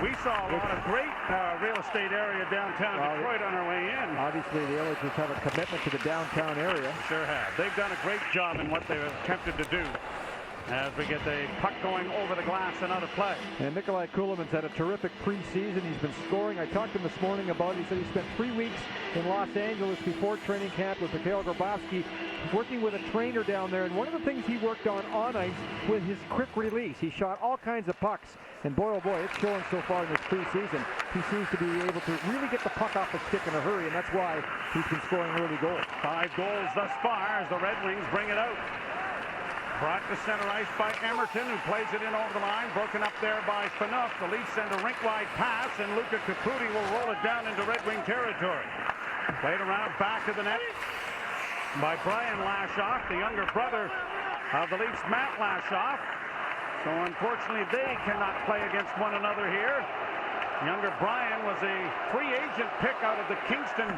We saw a lot of great real estate area downtown Detroit on our way in. Obviously, the Oilers have a commitment to the downtown area. Sure have. They've done a great job in what they've attempted to do as we get the puck going over the glass, another play. And Nikolai Kulemin's had a terrific preseason. He's been scoring. I talked to him this morning about it. He said he spent 3 weeks in Los Angeles before training camp with Mikhail Grabowski, working with a trainer down there. And one of the things he worked on ice was his quick release. He shot all kinds of pucks. And boy, oh boy, it's showing so far in this preseason. He seems to be able to really get the puck off the stick in a hurry, and that's why he's been scoring early goals. 5 goals thus far as the Red Wings bring it out. Brought to center ice by Emerton, who plays it in over the line. Broken up there by Phaneuf. The Leafs send a rink-wide pass, and Luka Caputi will roll it down into Red Wing territory. Played around back of the net by Brian Lashoff, the younger brother of the Leafs, Matt Lashoff. So unfortunately, they cannot play against one another here. Younger Brian was a free agent pick out of the Kingston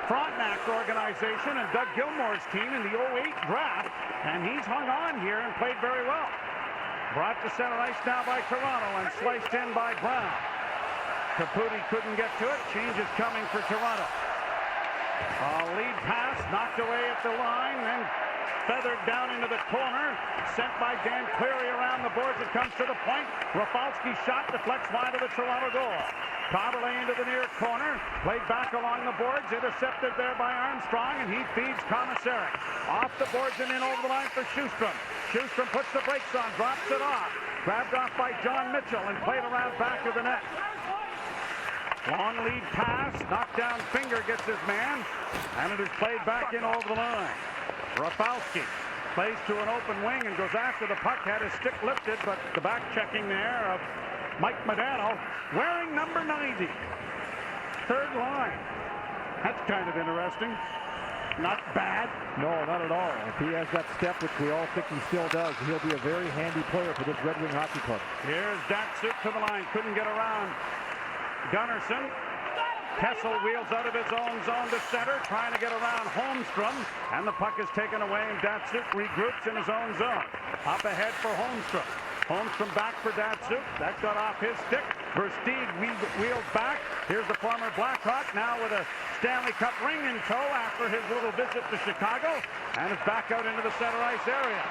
Frontenac organization and Doug Gilmour's team in the 08 draft, and he's hung on here and played very well. Brought to center ice now by Toronto and sliced in by Brown. Caputi couldn't get to it. Change is coming for Toronto. A lead pass knocked away at the line, then feathered down into the corner, sent by Dan Cleary around the boards. It comes to the point. Rafalski's shot deflects wide of the Toronto goal. Coverley into the near corner, played back along the boards, intercepted there by Armstrong, and he feeds Commissary. Off the boards and in over the line for Sjöström. Sjöström puts the brakes on, drops it off. Grabbed off by John Mitchell and played around back of the net. Long lead pass, knocked down finger, gets his man, and it is played back in over the line. Rafalski plays to an open wing and goes after the puck, had his stick lifted, but the back checking there of Mike Modano, wearing number 90. Third line. That's kind of interesting. Not bad. No, not at all. If he has that step, which we all think he still does, he'll be a very handy player for this Red Wing hockey club. Here's Datsuk to the line. Couldn't get around Gunnarsson. Kessel wheels out of his own zone to center, trying to get around Holmstrom, and the puck is taken away, and Datsuk regroups in his own zone. Up ahead for Holmstrom. Holmstrom back for Datsuk. That got off his stick. Versteeg wheels back. Here's the former Blackhawk, now with a Stanley Cup ring in tow after his little visit to Chicago, and is back out into the center ice area.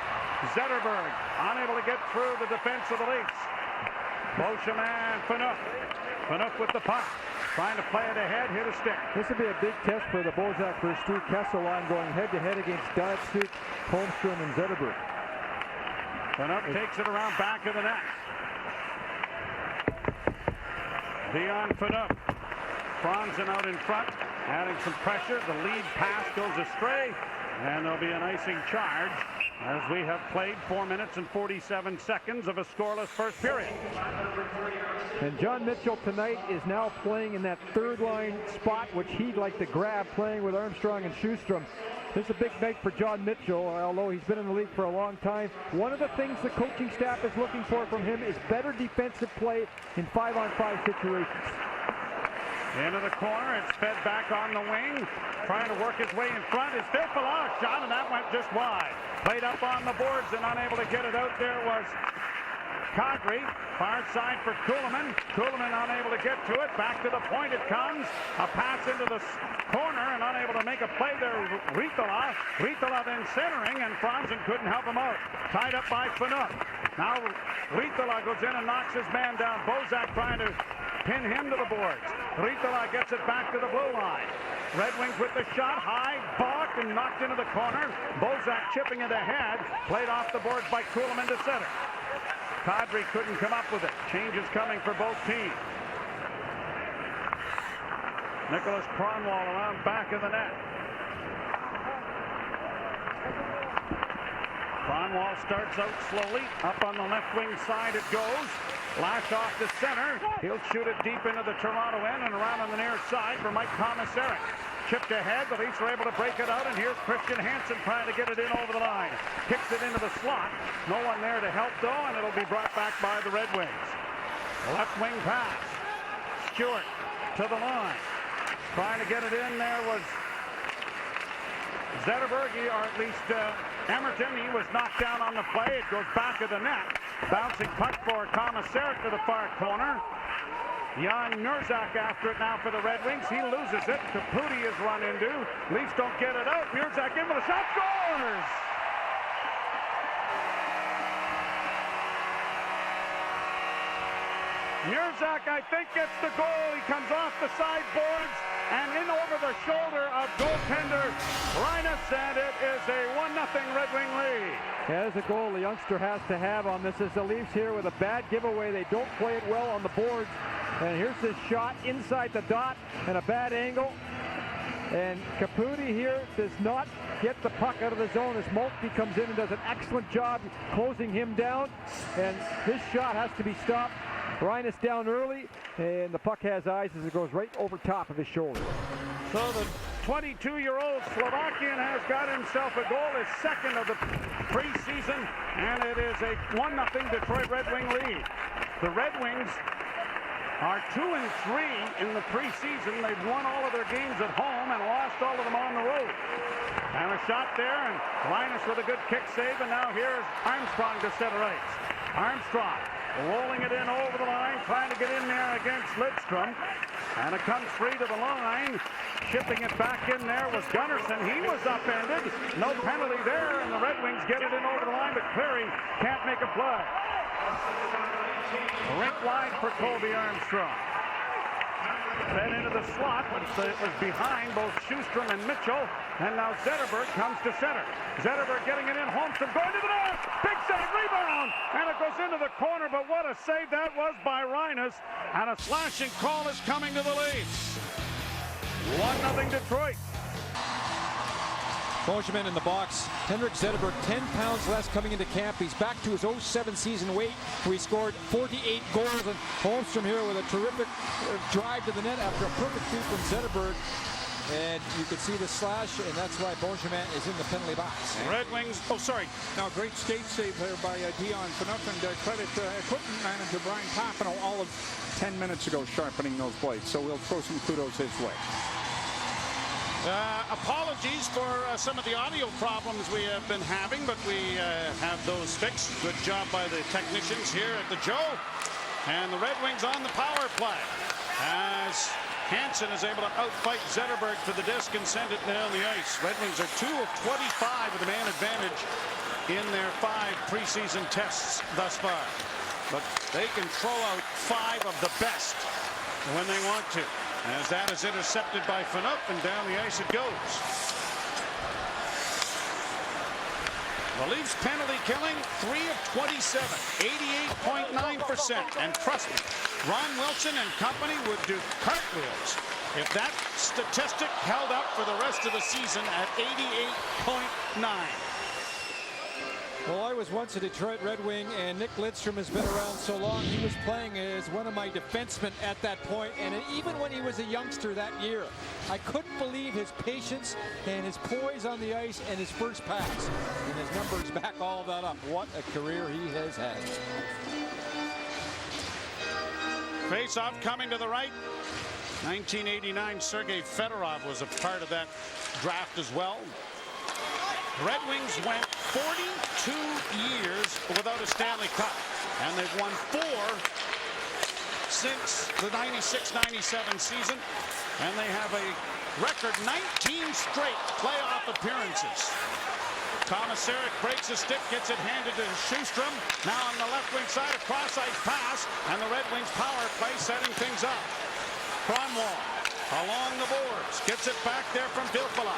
Zetterberg unable to get through the defense of the Leafs. Beauchemin, Phaneuf. Phaneuf with the puck. Trying to play it ahead, hit a stick. This will be a big test for the Bozak Versteeg Kessel line, going head-to-head against Datsuk, Holmstrom, and Zetterberg. Phaneuf takes it around back of the net. Dion Phaneuf. Franzen out in front, adding some pressure. The lead pass goes astray, and there'll be an icing charge as we have played 4 minutes and 47 seconds of a scoreless first period. And John Mitchell tonight is now playing in that third line spot, which he'd like to grab, playing with Armstrong and Sjöström. This is a big night for John Mitchell, although he's been in the league for a long time. One of the things the coaching staff is looking for from him is better defensive play in 5-on-5 situations. Into the corner, it's fed back on the wing, trying to work his way in front. It's still Filala shot, and that went just wide. Played up on the boards and unable to get it out. There was Kadri, far side for Kulemin. Kulemin unable to get to it. Back to the point it comes. A pass into the corner and unable to make a play there. Riitola. Riitola then centering, and Franzen couldn't help him out. Tied up by Phaneuf. Now Riitola goes in and knocks his man down. Bozak trying to pin him to the boards. Riitola gets it back to the blue line. Red Wings with the shot, high, balked and knocked into the corner. Bozak chipping it ahead, played off the boards by Kulemin to center. Kadri couldn't come up with it. Changes coming for both teams. Nicholas Kronwall around back of the net. Kronwall starts out slowly. Up on the left wing side it goes. Lash off the center. He'll shoot it deep into the Toronto end and around on the near side for Mike Commissary. Chipped ahead, the Leafs were able to break it out, and here's Christian Hansen trying to get it in over the line. Kicks it into the slot. No one there to help though, and it'll be brought back by the Red Wings. Left wing pass. Stewart to the line. Trying to get it in there was Zetterberg, or at least Emerton. He was knocked down on the play. It goes back of the net. Bouncing puck for Komisarek to the far corner. Jan Murzak after it now for the Red Wings. He loses it. Caputi is run into. Leafs don't get it out. Murzak in with a shot. Scores! Murzak, I think, gets the goal. He comes off the sideboards and in over the shoulder of goaltender Reinus, and it is a 1-0 Red Wing lead. Yeah, there's a goal the youngster has to have on this. As the Leafs here with a bad giveaway, they don't play it well on the boards. And here's this shot inside the dot and a bad angle. And Caputi here does not get the puck out of the zone as Maltby comes in and does an excellent job closing him down. And this shot has to be stopped. Reinus down early, and the puck has eyes as it goes right over top of his shoulder. So the 22-year-old Slovakian has got himself a goal, his second of the preseason, and it is a 1-0 Detroit Red Wing lead. The Red Wings are 2-3 in the preseason. They've won all of their games at home and lost all of them on the road. And a shot there, and Reinus with a good kick save, and now here's Armstrong to center ice. Armstrong rolling it in over the line, trying to get in there against Lidstrom. And it comes free to the line. Shipping it back in there was Gunnarsson. He was upended. No penalty there, and the Red Wings get it in over the line, but Cleary can't make a play. Rink wide for Colby Armstrong. Then into the slot, but it was behind both Sjustrom and Mitchell. And now Zetterberg comes to center. Zetterberg getting it in. Holmstrom going to the net. Big save, rebound. And it goes into the corner, but what a save that was by Reinus. And a slashing call is coming to the Leafs. 1-0 Detroit. Benjamin in the box. Henrik Zetterberg, 10 pounds less coming into camp. He's back to his 07 season weight, where he scored 48 goals. And Holmstrom here with a terrific drive to the net after a perfect feed from Zetterberg. And you can see the slash, and that's why Benjamin is in the penalty box. Red Wings, Now, great skate save there by Dion Phaneuf, and credit equipment manager Brian Papineau all of 10 minutes ago sharpening those blades. So we'll throw some kudos his way. Apologies for some of the audio problems we have been having, but we have those fixed. Good job by the technicians here at the Joe. And the Red Wings on the power play as Hansen is able to outfight Zetterberg to the disc and send it down the ice. Red Wings are 2 of 25 with a man advantage in their 5 preseason tests thus far. But they can throw out 5 of the best when they want to. As that is intercepted by Phaneuf, and down the ice it goes. The Leafs penalty killing 3 of 27, 88.9%. And trust me, Ron Wilson and company would do cartwheels if that statistic held up for the rest of the season at 88.9. Well, I was once a Detroit Red Wing, and Nick Lidstrom has been around so long. He was playing as one of my defensemen at that point, and even when he was a youngster that year, I couldn't believe his patience and his poise on the ice and his first pass. And his numbers back all that up. What a career he has had. Face-off coming to the right. 1989, Sergei Fedorov was a part of that draft as well. Red Wings went 42 years without a Stanley Cup, and they've won 4 since the 96-97 season, and they have a record 19 straight playoff appearances. Komisarek breaks a stick, gets it handed to Sjustrom. Now on the left wing side, a cross-ice pass, and the Red Wings power play setting things up. Kronwall along the boards, gets it back there from Vilpala.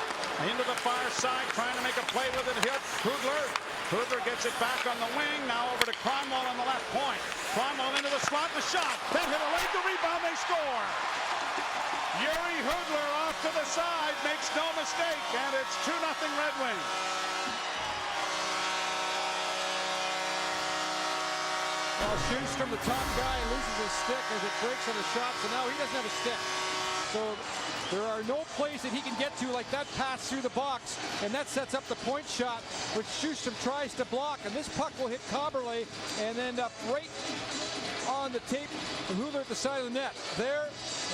Into the far side, trying to make a play with it. Hudler. Hudler gets it back on the wing. Now over to Kronwall on the left point. Kronwall into the slot, the shot. That hit a late, the rebound, they score. Yuri Hudler off to the side, makes no mistake, and it's 2-0 Red Wings. Well, Sjustrom, the top guy, loses his stick as it breaks on the shot, so now he doesn't have a stick. So there are no plays that he can get to like that pass through the box, and that sets up the point shot, which Sjustrom tries to block, and this puck will hit Kaberle and end up right on the tape. Hoover at the side of the net. There,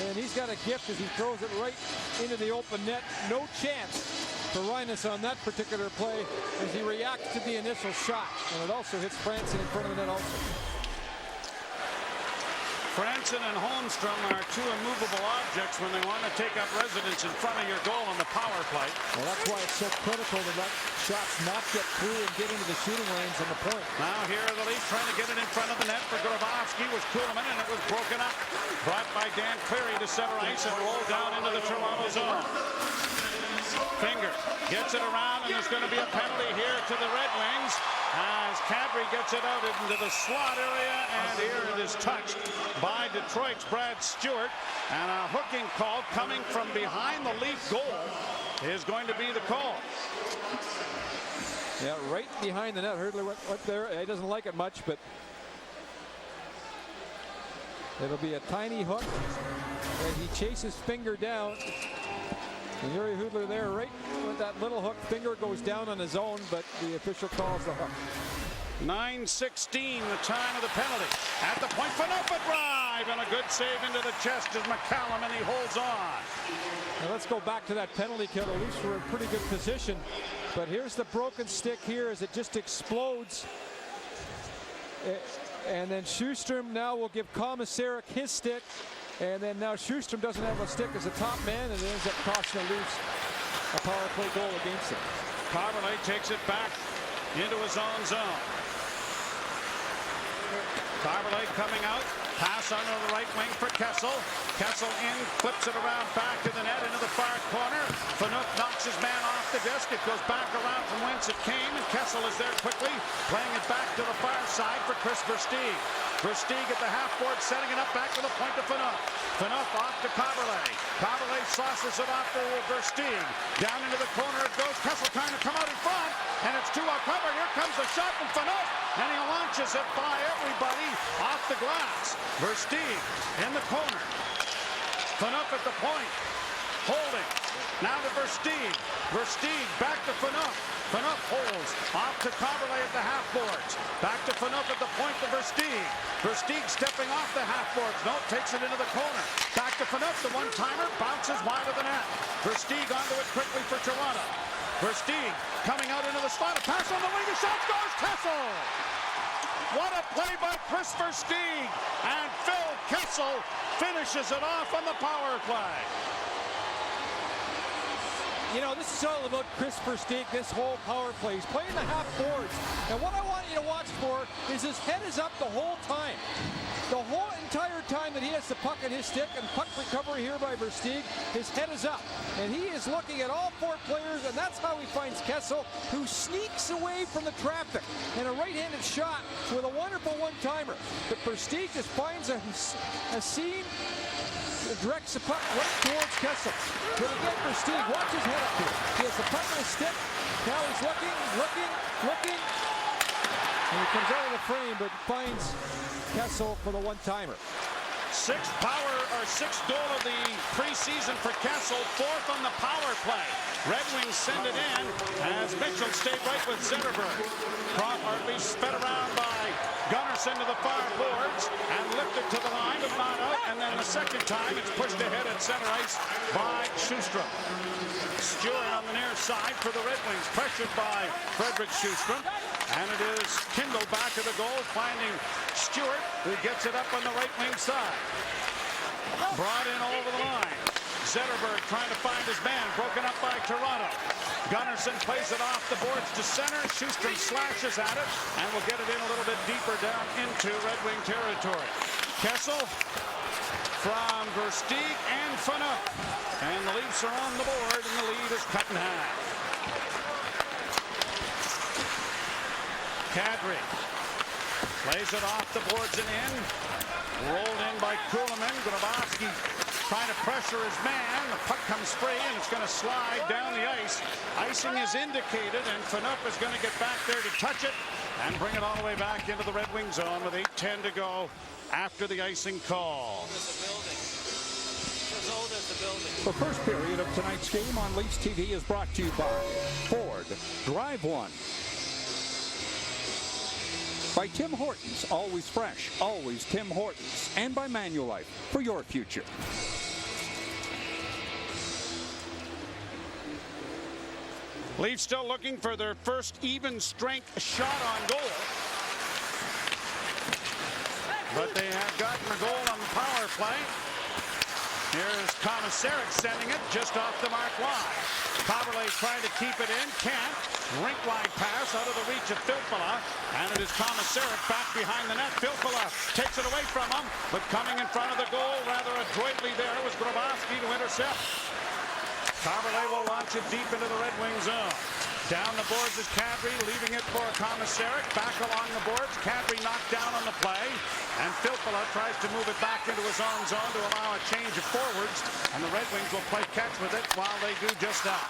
and he's got a gift as he throws it right into the open net. No chance for Rhinus on that particular play as he reacts to the initial shot. And it also hits Franson in front of the net also. Franson and Holmstrom are two immovable objects when they want to take up residence in front of your goal on the power play. Well, that's why it's so critical to let shots not get through and get into the shooting lanes on the point. Now here are the Leafs trying to get it in front of the net for Grabowski with Kuhlman, and it was broken up. Brought by Dan Cleary to center ice and rolled down into the Toronto zone. Finger gets it around, and there's going to be a penalty here to the Red Wings as Kadri gets it out into the slot area, and here it is touched by Detroit's Brad Stewart, and a hooking call coming from behind the Leaf goal is going to be the call. Yeah, right behind the net. Hurdler went there. He doesn't like it much, but it'll be a tiny hook, and he chases Finger down. And Yuri Hudler there, right with that little hook. Finger goes down on his own, but the official calls the hook. 9:16, the time of the penalty. At the point, Phaneuf a drive, and a good save into the chest is McCallum, and he holds on. Now let's go back to that penalty kill. The Leafs were in pretty good position, but here's the broken stick here as it just explodes. And then Sjöström now will give Komisarek his stick. And then now Sjöström doesn't have a stick as a top man, and it ends up costing the Leafs a power play goal against him. Carberlay takes it back into his own zone. Carberlay coming out. Pass under the right wing for Kessel. Kessel in, flips it around back to the net into the far corner. Phaneuf knocks his man off the disc. It goes back around from whence it came, and Kessel is there quickly, playing it back to the far side for Chris Versteeg. Versteeg at the half board, setting it up back to the point to Phaneuf. Phaneuf off to Carberlay. Carberlay saucers it off to Versteeg. Down into the corner it goes. Kessel trying to come out in front, and it's 2-0 cover. Here comes the shot from Phaneuf, and he launches it by everybody off the glass. Versteeg in the corner. Phaneuf at the point. Holding. Now to Versteeg. Versteeg back to Phaneuf. Phaneuf holds off to Carberlay at the half boards. Back to Phaneuf at the point to Versteeg. Versteeg stepping off the half boards. No, takes it into the corner. Back to Phaneuf. The one-timer bounces wide of the net. Versteeg onto it quickly for Toronto. Versteeg coming out into the slot. A pass on the wing. The shot goes. Kessel. What a play by Chris Versteeg. And Phil Kessel finishes it off on the power play. You know, this is all about Chris Versteeg, this whole power play. He's playing the half boards. And what I want you to watch for is his head is up the whole time. The whole entire time that he has the puck in his stick, and puck recovery here by Versteeg, his head is up. And he is looking at all four players, and that's how he finds Kessel, who sneaks away from the traffic. And a right-handed shot with a wonderful one-timer. But Versteeg just finds a seam, directs the puck right towards Kessel. But again, Versteeg, watch his head up here. He has the puck in his stick. Now he's looking. And he comes out of the frame, but finds Kessel for the one-timer. Sixth goal of the preseason for Kessel, fourth on the power play. Red Wings send it in as Mitchell stayed right with Zetterberg. Crawford sped around by Gunnarsson to the far boards and lifted to the line, but not out. And then the second time, it's pushed ahead at center ice by Sjöström. Stewart on the near side for the Red Wings, pressured by Fredrik Sjöström. And it is Kindle back of the goal, finding Stewart, who gets it up on the right wing side. Brought in over the line. Zetterberg trying to find his man, broken up by Toronto. Gunnarsson plays it off the boards to center. Sjöström slashes at it, and will get it in a little bit deeper down into Red Wing territory. Kessel from Versteeg and Phaneuf. And the Leafs are on the board, and the lead is cut in half. Kadri plays it off the boards and in. Rolled in by Kuhlman. Grabowski trying to pressure his man. The puck comes free, and it's going to slide down the ice. Icing is indicated, and Phaneuf is going to get back there to touch it and bring it all the way back into the Red Wing zone with 8:10 to go after the icing call. The first period of tonight's game on Leafs TV is brought to you by Ford. Drive one. By Tim Hortons, always fresh, always Tim Hortons. And by Manulife, for your future. Leafs still looking for their first even strength shot on goal. But they have gotten a goal on the power play. Here's Komisarek sending it just off the mark wide. Coverley trying to keep it in, can't. Rink wide pass out of the reach of Filppula, and it is Komisarek back behind the net. Filppula takes it away from him, but coming in front of the goal rather adroitly there was Grabowski to intercept. Coverley will launch it deep into the Red Wing zone. Down the boards is Kadri, leaving it for Komisarek. Back along the boards, Kadri knocked down on the play, and Filppula tries to move it back into his own zone to allow a change of forwards, and the Red Wings will play catch with it while they do just that.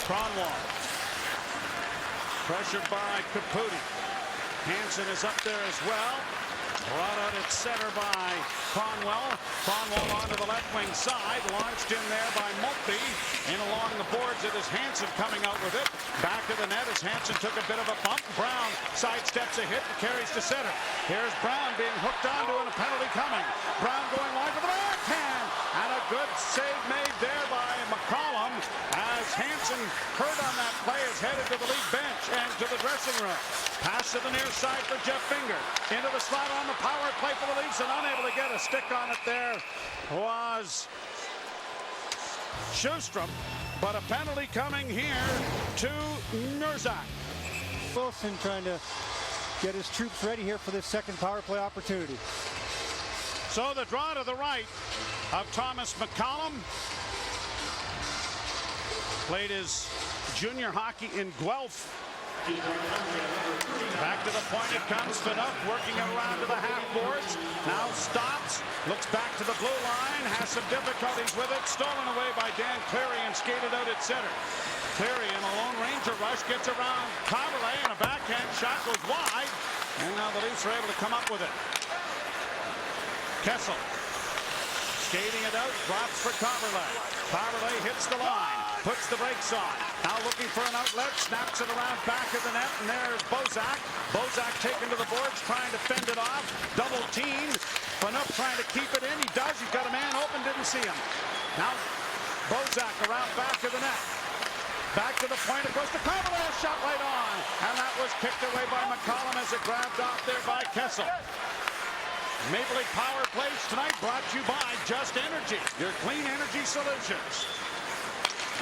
Kronwall. Pressured by Caputi. Hansen is up there as well. Brought out at center by Kronwall. Kronwall onto the left wing side. Launched in there by Mulkey. In along the boards, it is Hansen coming out with it. Back to the net as Hansen took a bit of a bump. Brown sidesteps a hit and carries to center. Here's Brown being hooked onto and a penalty coming. Brown going wide for the backhand. And a good save made there by McCollum as Hansen hurt on that play is headed to the league bench and to the dressing room. Pass to the near side for Jeff Finger. Into the slot on the power play for the Leafs, and unable to get a stick on it there was Sjöström, but a penalty coming here to Nurzak. Wilson trying to get his troops ready here for this second power play opportunity. So the draw to the right of Thomas McCollum. Played his junior hockey in Guelph. Back to the point it comes. Phaneuf working around to the half boards. Now stops. Looks back to the blue line. Has some difficulties with it. Stolen away by Dan Cleary and skated out at center. Cleary in a Lone Ranger rush gets around Coverley, and a backhand shot goes wide. And now the Leafs are able to come up with it. Kessel skating it out. Drops for Coverley. Coverley hits the line. Puts the brakes on. Now looking for an outlet. Snaps it around back of the net. And there's Bozak. Bozak taken to the boards. Trying to fend it off. Double team. Phaneuf trying to keep it in. He does. He's got a man open. Didn't see him. Now Bozak around back of the net. Back to the point. It goes to Coverley. Shot right on. And that was kicked away by McCollum as it grabbed off there by Kessel. Maple Leaf Power Plays tonight brought to you by Just Energy, your clean energy solutions.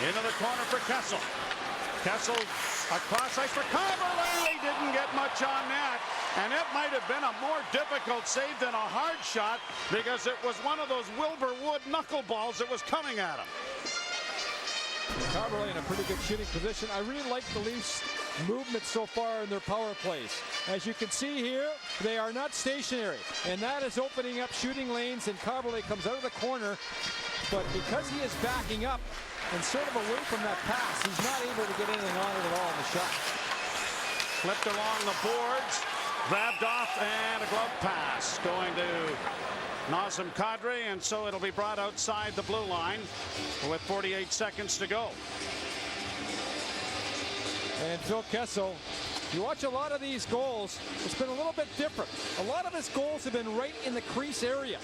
Into the corner for Kessel. Kessel across ice for Coverley. Didn't get much on that. And it might have been a more difficult save than a hard shot because it was one of those Wilbur Wood knuckleballs that was coming at him. Coverley in a pretty good shooting position. I really like the Leafs' movement so far in their power plays. As you can see here, they are not stationary, and that is opening up shooting lanes, and Coverley comes out of the corner, but because he is backing up and sort of away from that pass, he's not able to get anything on it at all in the shot. Flipped along the boards, grabbed off, and a glove pass going to Nazem Kadri, and so it'll be brought outside the blue line with 48 seconds to go. And Phil Kessel, you watch a lot of these goals, it's been a little bit different. A lot of his goals have been right in the crease area.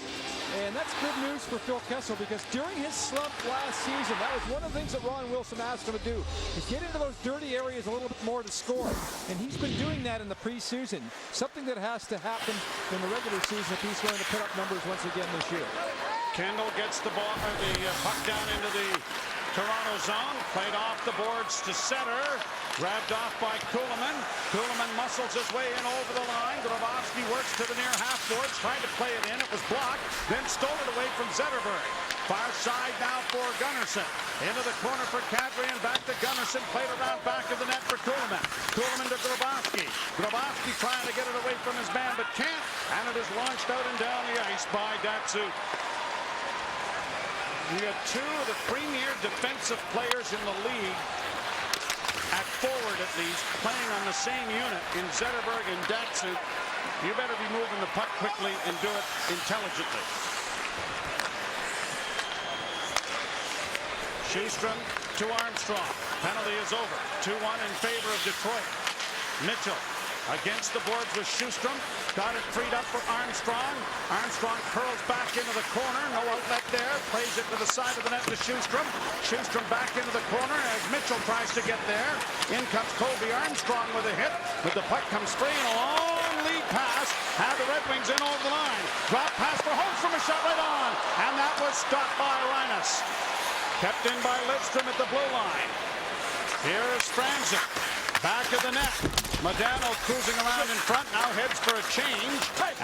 And that's good news for Phil Kessel because during his slump last season, that was one of the things that Ron Wilson asked him to do, is get into those dirty areas a little bit more to score. And he's been doing that in the preseason, something that has to happen in the regular season if he's going to put up numbers once again this year. Kendall gets the ball, the puck down into the Toronto zone, played off the boards to center, grabbed off by Kuhlman. Kuhlman muscles his way in over the line. Grabowski works to the near half boards, trying to play it in. It was blocked, then stole it away from Zetterberg. Far side now for Gunnarsson. Into the corner for Kadri and back to Gunnarsson. Played around back of the net for Kuhlman. Kuhlman to Grabowski. Grabowski trying to get it away from his man, but can't. And it is launched out and down the ice by Datsuk. You have two of the premier defensive players in the league, at forward at least, playing on the same unit in Zetterberg and Datsuk. You better be moving the puck quickly and do it intelligently. Sjöström to Armstrong. Penalty is over. 2-1 in favor of Detroit. Mitchell Against the boards with Sjostrom. Got it freed up for Armstrong. Armstrong curls back into the corner. No outlet there. Plays it to the side of the net to Sjostrom. Sjostrom back into the corner as Mitchell tries to get there. In comes Colby Armstrong with a hit. But the puck comes free and a long lead pass. Have the Red Wings in over the line. Drop pass for Holmstrom. A shot right on. And that was stopped by Reinus. Kept in by Lidstrom at the blue line. Here's Franzen. Back of the net. Modano cruising around in front. Now heads for a change.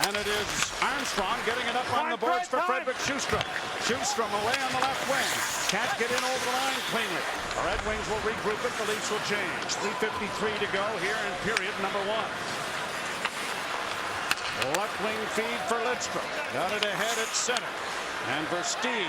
And it is Armstrong getting it up on the boards for Frederick Sjostrom. Sjostrom away on the left wing. Can't get in over the line cleanly. The Red Wings will regroup it. The Leafs will change. 3:53 to go here in period number 1. Left wing feed for Lidstrom. Got it ahead at center. And Versteeg,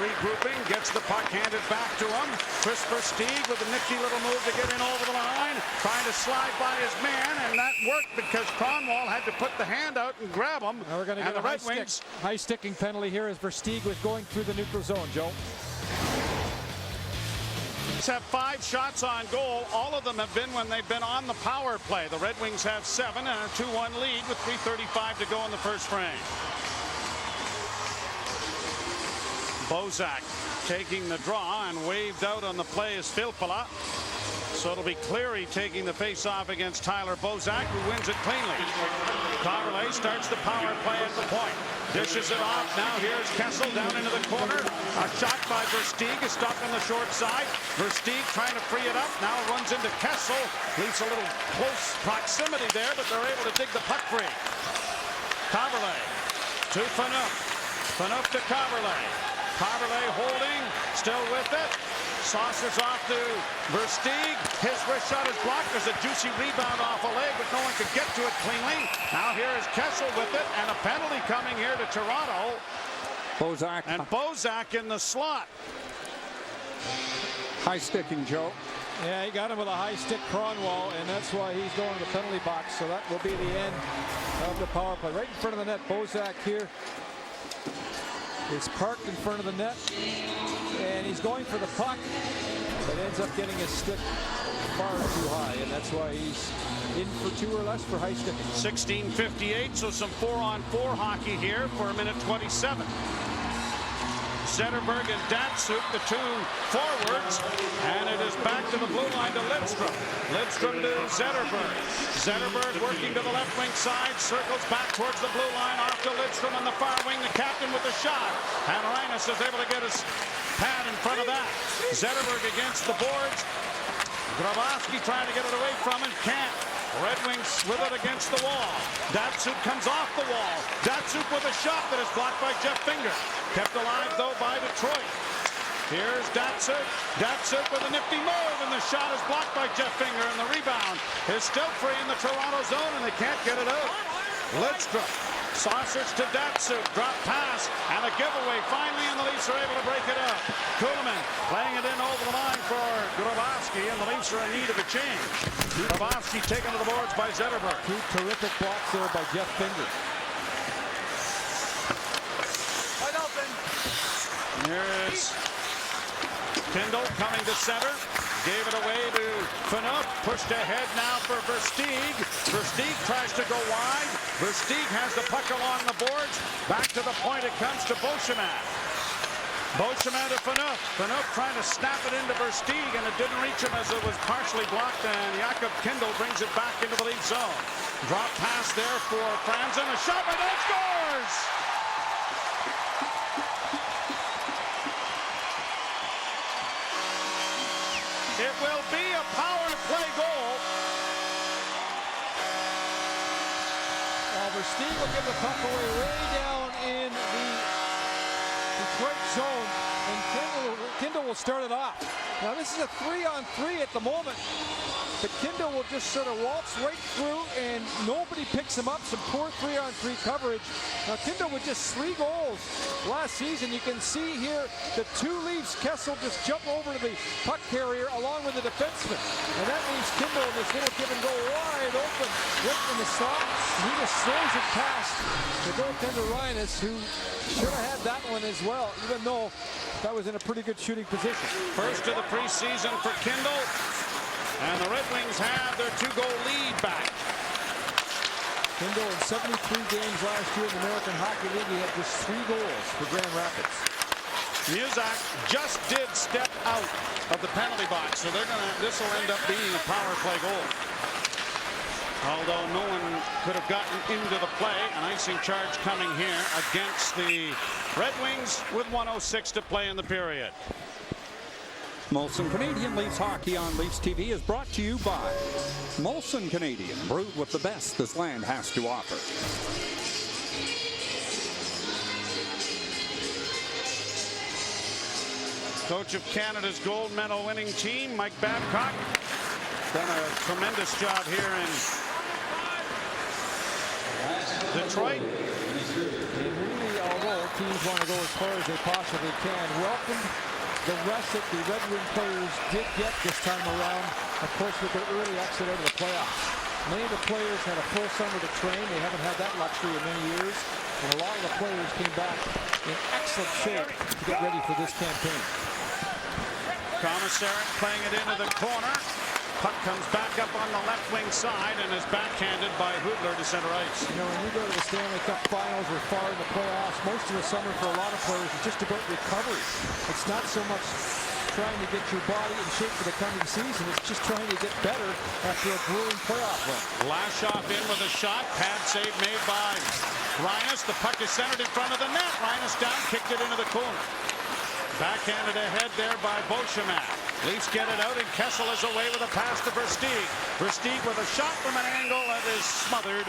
regrouping, gets the puck handed back to him. Chris Versteeg with a nifty little move to get in over the line. Trying to slide by his man, and that worked because Kronwall had to put the hand out and grab him. Now we're going to get a high sticking penalty here as Versteeg was going through the neutral zone, Joe. Have 5 shots on goal. All of them have been when they've been on the power play. The Red Wings have 7 and a 2-1 lead with 3:35 to go in the first frame. Bozak taking the draw and waved out on the play is Filppula. So it'll be Cleary taking the face-off against Tyler Bozak, who wins it cleanly. Coverley starts the power play at the point. Dishes it off. Now here's Kessel down into the corner. A shot by Versteeg is stopped on the short side. Versteeg trying to free it up. Now runs into Kessel. Leaves a little close proximity there, but they're able to dig the puck free. Coverley to Phaneuf. Phaneuf to Coverley. Coverley holding, still with it. Saucers off to Versteeg. His wrist shot is blocked. There's a juicy rebound off a leg, but no one could get to it cleanly. Now here is Kessel with it, and a penalty coming here to Toronto. Bozak. And Bozak in the slot. High sticking, Joe. Yeah, he got him with a high stick, Kronwall, and that's why he's going to the penalty box. So that will be the end of the power play. Right in front of the net, Bozak here. Is parked in front of the net, and he's going for the puck, but ends up getting his stick far too high, and that's why he's in for 2 or less for high sticking. 16:58, so some 4-on-4 hockey here for a minute 27. Zetterberg and Datsuk, the 2 forwards, and it is back to the blue line to Lidstrom. Lidstrom to Zetterberg. Zetterberg working to the left wing side, circles back towards the blue line, off to Lidstrom on the far wing, the captain with the shot. And Reinus is able to get his pad in front of that. Zetterberg against the boards. Grabowski trying to get it away from him, can't. Red Wings with it against the wall. Datsuk comes off the wall. Datsuk with a shot that is blocked by Jeff Finger. Kept alive, though, by Detroit. Here's Datsuk. Datsuk with a nifty move, and the shot is blocked by Jeff Finger, and the rebound is still free in the Toronto zone, and they can't get it out. Lidstrom. Saucers to Datsuk. Drop pass, and a giveaway finally, and the Leafs are able to break it up. Kuhlman playing it in over the line for Grabowski, and the Leafs are in need of a change. Grabowski taken to the boards by Zetterberg. 2 terrific blocks there by Jeff Finger. Wide open. Here's Kindle coming to center. Gave it away to Phaneuf. Pushed ahead now for Versteeg. Versteeg tries to go wide. Versteeg has the puck along the boards. Back to the point it comes to Beauchemin. Beauchemin to Phaneuf. Phaneuf trying to snap it into Versteeg, and it didn't reach him as it was partially blocked, and Jakob Kindle brings it back into the lead zone. Drop pass there for Franzen. A shot by that scores! It will be a power play goal. Versteeg will give the puck away way down in the Detroit zone, and Kindle will start it off. Now this is a 3-on-3 at the moment, but Kindle will just sort of waltz right through, and nobody picks him up. Some poor 3-on-3 coverage. Now Kindle with just 3 goals last season. You can see here the 2 Leafs. Kessel just jump over to the puck carrier along with the defenseman, and that means Kindle in this little give and go wide open, right in the slot. He just throws it past the goaltender Reinus, who should have had that one as well, even though that was in a pretty good shooting position. First of the preseason for Kindle, and the Red Wings have their 2-goal lead back. Kindle in 73 games last year in the American Hockey League, he had just 3 goals for Grand Rapids. Muzak just did step out of the penalty box, so this will end up being a power play goal. Although no one could have gotten into the play, an icing charge coming here against the Red Wings with 1:06 to play in the period. Molson Canadian Leafs Hockey on Leafs TV is brought to you by Molson Canadian, brewed with the best this land has to offer. Coach of Canada's gold medal winning team, Mike Babcock, done a tremendous job here in Detroit. And really, although teams want to go as far as they possibly can, welcomed the rest that the Red Wing players did get this time around, of course, with their early exit out of the playoffs. Many of the players had a full summer to train. They haven't had that luxury in many years. And a lot of the players came back in excellent shape to get ready for this campaign. Commissaric playing it into the corner. Puck comes back up on the left wing side and is backhanded by Hudler to center ice. You know, when you go to the Stanley Cup Finals or far in the playoffs, most of the summer for a lot of players is just about recovery. It's not so much trying to get your body in shape for the coming season. It's just trying to get better after a grueling playoff run. Lashoff in with a shot. Pad save made by Rhinus. The puck is centered in front of the net. Rhinus down, kicked it into the corner. Backhanded ahead there by Beauchemin. Leafs get it out, and Kessel is away with a pass to Versteeg. Versteeg with a shot from an angle that is smothered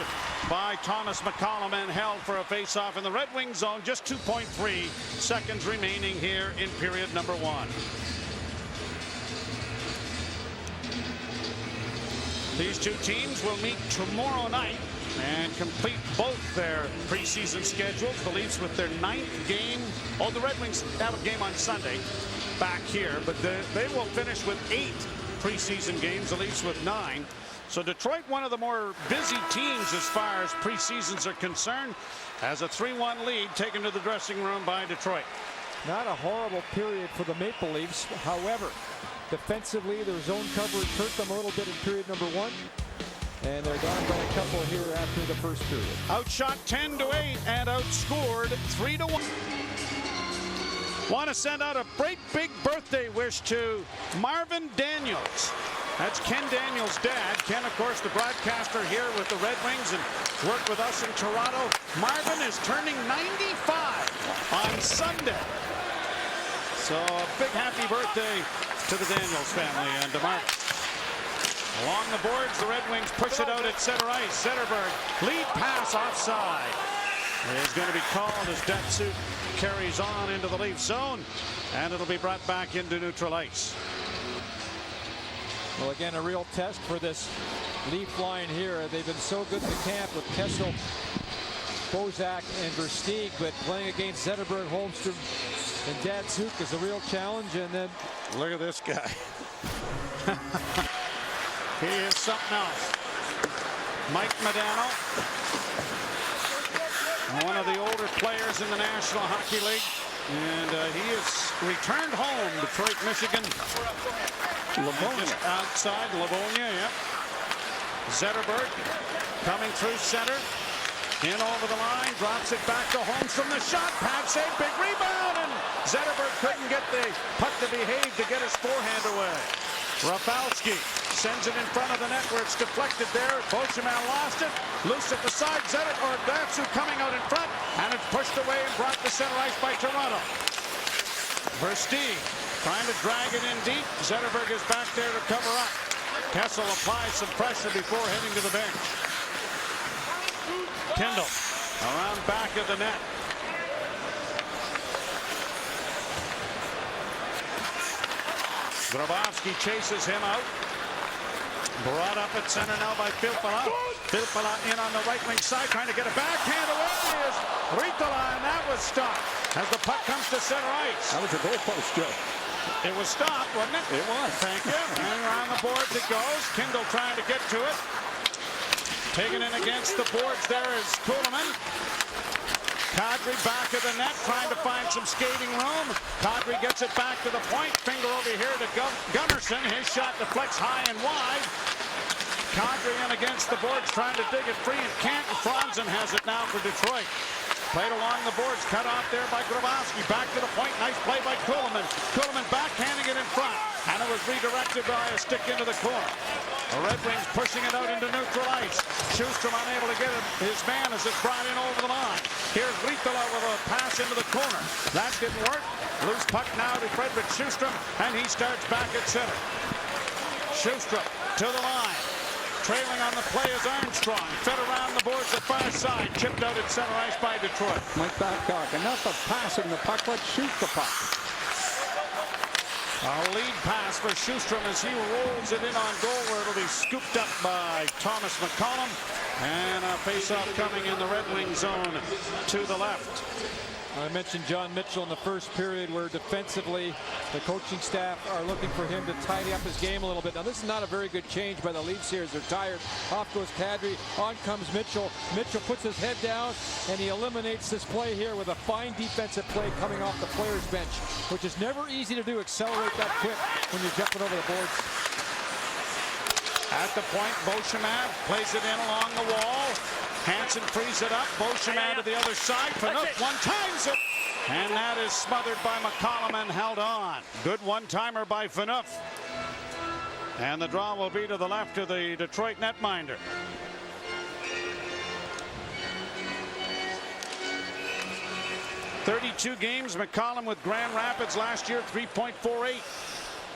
by Thomas McCollum and held for a face-off in the Red Wing zone. Just 2.3 seconds remaining here in period number 1. These two teams will meet tomorrow night and complete both their preseason schedules. The Leafs with their 9th game. Oh, the Red Wings have a game on Sunday back here, but they will finish with 8 preseason games, the Leafs with 9. So Detroit, one of the more busy teams as far as preseasons are concerned, has a 3-1 lead taken to the dressing room by Detroit. Not a horrible period for the Maple Leafs. However, defensively, their zone coverage hurt them a little bit in period number 1. And they're down by a couple here after the first period. Outshot 10-8 and outscored 3-1. Want to send out a great big birthday wish to Marvin Daniels. That's Ken Daniels' dad. Ken, of course, the broadcaster here with the Red Wings and worked with us in Toronto. Marvin is turning 95 on Sunday. So a big happy birthday to the Daniels family and to Marvin. Along the boards, the Red Wings push it out at center ice. Zetterberg, lead pass offside. It is going to be called as Datsuk carries on into the Leaf zone, and it'll be brought back into neutral ice. Well, again, a real test for this Leaf line here. They've been so good in the camp with Kessel, Bozak, and Versteeg, but playing against Zetterberg, Holmstrom, and Datsuk is a real challenge. And then look at this guy. He is something else. Mike Modano, one of the older players in the National Hockey League, and he has returned home, Detroit, Michigan. Livonia. Outside Livonia, yeah. Zetterberg coming through center, in over the line, drops it back to Holmes from the shot, pad save, big rebound, and Zetterberg couldn't get the puck to behave to get his forehand away. Rafalski sends it in front of the net where it's deflected there. Beauchemin lost it. Loose at the side. Datsuk coming out in front. And it's pushed away and brought to center ice by Toronto. Versteeg trying to drag it in deep. Zetterberg is back there to cover up. Kessel applies some pressure before heading to the bench. Kendall around back of the net. Grabowski chases him out. Brought up at center now by Filppula. Filppula in on the right wing side, trying to get a backhand away is Ritola, and that was stopped as the puck comes to center ice. That was a goalpost, Joe. It was stopped, wasn't it? It was. Thank you. And around the boards it goes. Kindle trying to get to it. Taken in against the boards there is Kuhlman. Kadri back of the net, trying to find some skating room. Kadri gets it back to the point. Finger over here to Gunnarsson. His shot deflects high and wide. Kadri in against the boards, trying to dig it free, and can't. Franzen has it now for Detroit. Played along the boards, cut off there by Grabowski. Back to the point, nice play by Kuhlman. Kuhlman backhanding it in front, and it was redirected by a stick into the corner. The Red Wings pushing it out into neutral ice. Schuster unable to get it. His man as it's brought in over the line. Here's Riitola with a pass into the corner. That didn't work. Loose puck now to Frederick Schuster, and he starts back at center. Schuster to the line. Trailing on the play is Armstrong. Fed around the boards at far side. Chipped out at center ice by Detroit. Mike Babcock, enough of passing the puck. Let's shoot the puck. A lead pass for Schuster as he rolls it in on goal where it'll be scooped up by Thomas McCollum. And a face-off coming in the Red Wing zone to the left. I mentioned John Mitchell in the first period where defensively the coaching staff are looking for him to tidy up his game a little bit. Now this is not a very good change by the Leafs here as they're tired. Off goes Kadri, on comes Mitchell. Mitchell puts his head down and he eliminates this play here with a fine defensive play coming off the players bench, which is never easy to do, accelerate that quick when you're jumping over the boards. At the point, Beauchemin plays it in along the wall. Hansen frees it up. Beauchemin to the other side. Phaneuf one-times it. And that is smothered by McCollum and held on. Good one-timer by Phaneuf. And the draw will be to the left of the Detroit netminder. .32 games. McCollum with Grand Rapids last year, 3.48.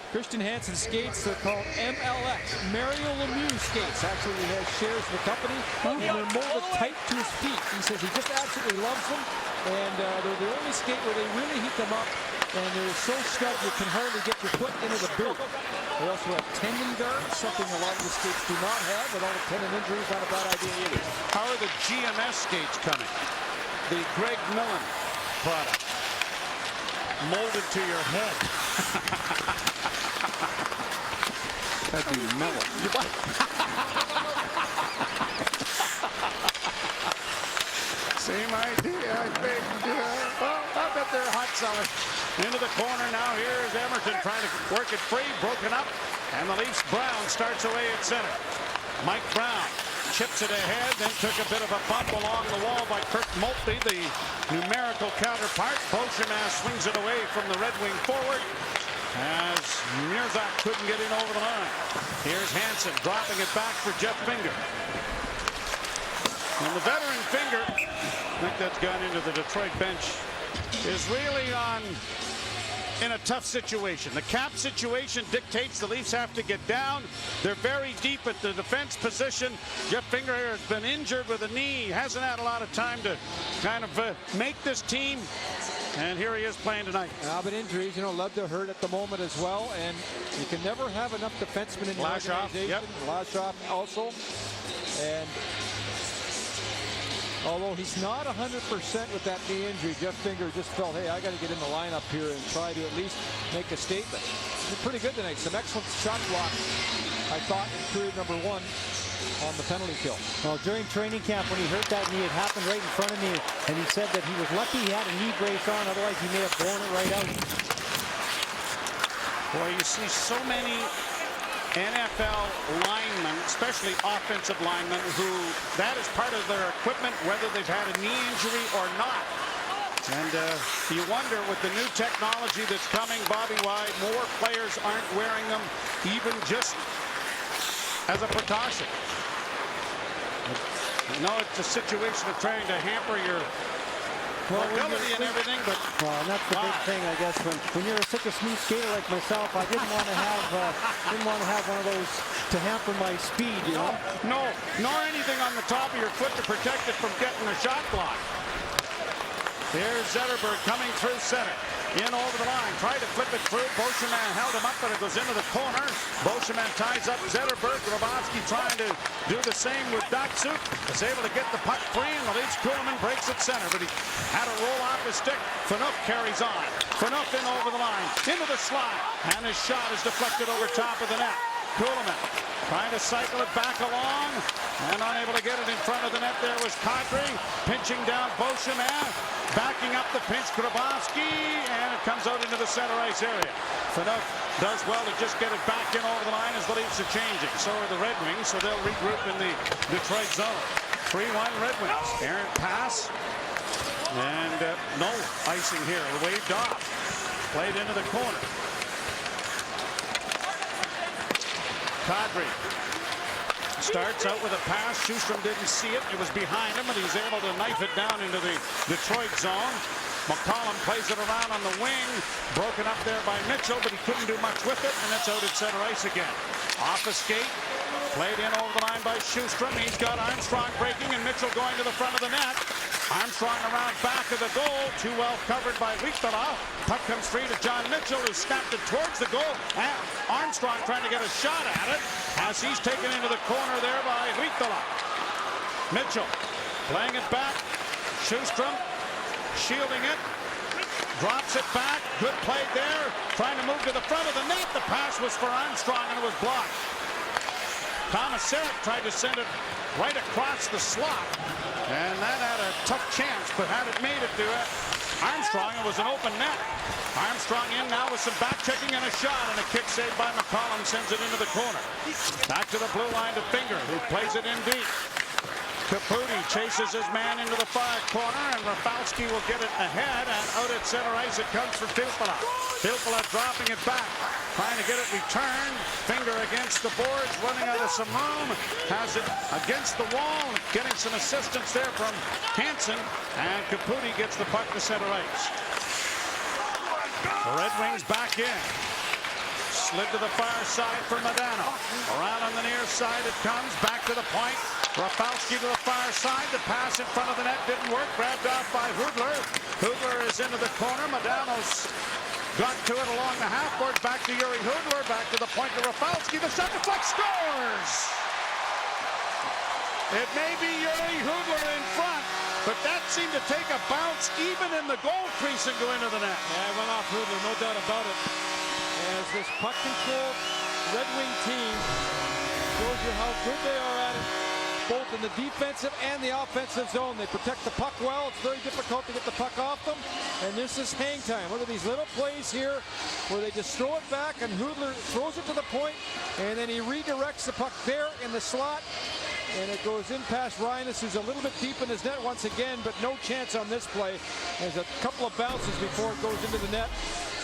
Christian Hansen skates, they're called MLX, Mario Lemieux skates. Actually, he has shares in the company, and they're molded tight to his feet. He says he just absolutely loves them, and they're the only skate where they really heat them up, and they're so snug you can hardly get your foot into the boot. They also have tendon guards, something a lot of the skates do not have. With all the tendon injuries, not a bad idea either. How are the GMS skates coming? The Greg Millen product. Molded to your head. That'd be mellow. Same idea, I think. Well, I bet they're hot sellers. Into the corner now. Here's Emerton trying to work it free. Broken up. And the Leafs. Brown starts away at center. Mike Brown chips it ahead, then took a bit of a bump along the wall by Kirk Maltby, the numerical counterpart. Beauchemin swings it away from the Red Wing forward as Mirzak couldn't get in over the line. Here's Hansen dropping it back for Jeff Finger. And the veteran Finger, I think that's gone into the Detroit bench, is really in a tough situation. The cap situation dictates the Leafs have to get down. They're very deep at the defense position. Jeff Finger has been injured with a knee. He hasn't had a lot of time to kind of make this team. And here he is playing tonight. But injuries, love to hurt at the moment as well. And you can never have enough defensemen in the organization. Yep. Lashoff also. And although he's not 100% with that knee injury, Jeff Finger just felt, hey, I got to get in the lineup here and try to at least make a statement. He's pretty good tonight. Some excellent shot block, I thought, in period number 1 on the penalty kill. Well, during training camp, when he hurt that knee, it happened right in front of me, and he said that he was lucky he had a knee brace on, otherwise he may have blown it right out. Boy, you see so many NFL linemen, especially offensive linemen, who that is part of their equipment, whether they've had a knee injury or not. And you wonder with the new technology that's coming, Bobby, why more players aren't wearing them, even just as a precaution. No, it's a situation of trying to hamper your mobility and everything, but and that's the big thing, I guess. When you're such a smooth skater like myself, I didn't want to have one of those to hamper my speed, No, nor anything on the top of your foot to protect it from getting a shot block. Here's Zetterberg coming through center. In over the line, tried to flip it through. Beauchemin held him up, but it goes into the corner. Beauchemin ties up Zetterberg. Grabowski trying to do the same with Datsuk. Is able to get the puck free, and the Leafs Kuhlman breaks at center, but he had a roll off his stick. Phaneuf carries on. Phaneuf in over the line, into the slot, and his shot is deflected over top of the net. Kuhlman trying to cycle it back along, and unable to get it in front of the net. There was Kadri pinching down Beauchemin. backing up the pinch, Grabowski, and it comes out into the center ice area. Phaneuf does well to just get it back in over the line as the Leafs are changing. So are the Red Wings, so they'll regroup in the Detroit zone. 3-1 Red Wings. Errant pass, and no icing here. Waved off. Played into the corner. Kadri starts out with a pass. Schustrom didn't see it. It was behind him, and he's able to knife it down into the Detroit zone. McCollum plays it around on the wing. Broken up there by Mitchell, but he couldn't do much with it, and it's out at center ice again. Off a skate. Played in over the line by Schustrom. He's got Armstrong breaking, and Mitchell going to the front of the net. Armstrong around back of the goal. Too well covered by Richtala. Puck comes free to John Mitchell, who snapped it towards the goal. And Armstrong trying to get a shot at it as he's taken into the corner there by Richtala. Mitchell playing it back. Schustrom shielding it. Drops it back. Good play there. Trying to move to the front of the net. The pass was for Armstrong, and it was blocked. Thomas Sarek tried to send it right across the slot, and that had a tough chance, but had it made it to Armstrong, it was an open net. Armstrong in now with some back checking and a shot, and a kick saved by McCollum sends it into the corner. Back to the blue line to Finger, who plays it in deep. Caputi chases his man into the far corner, and Rafalski will get it ahead, and out at center ice it comes for Filppula. Filppula dropping it back, trying to get it returned. Finger against the boards, running out of some room, has it against the wall, getting some assistance there from Hansen, and Caputi gets the puck to center ice. The Red Wings back in. Slid to the far side for Modano. Around on the near side it comes, back to the point. Rafalski to the far side. The pass in front of the net didn't work. Grabbed off by Hudler. Hudler is into the corner. Modano's got to it along the half board. Back to Yuri Hudler. Back to the point to Rafalski. The shot deflects, scores! It may be Yuri Hudler in front, but that seemed to take a bounce even in the goal crease and go into the net. Yeah, it went off Hudler, no doubt about it. As this puck-controlled Red Wing team shows you how good they are at it, both in the defensive and the offensive zone. They protect the puck well. It's very difficult to get the puck off them, and this is hang time. Look at these little plays here where they just throw it back, and Hudler throws it to the point, and then he redirects the puck there in the slot, and it goes in past Rhinus, who's a little bit deep in his net once again, but no chance on this play. There's a couple of bounces before it goes into the net.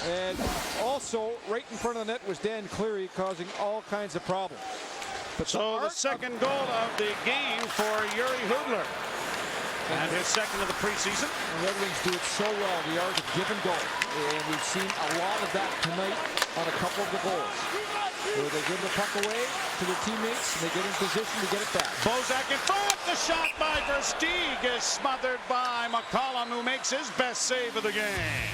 And also, right in front of the net was Dan Cleary, causing all kinds of problems. But so the second goal of the game for Yuri Hudler. And his second of the preseason. The Red Wings do it so well, the art of give and go. And we've seen a lot of that tonight on a couple of the goals, where they give the puck away to their teammates, and they get in position to get it back. Bozak in front. The shot by Versteeg is smothered by McCollum, who makes his best save of the game.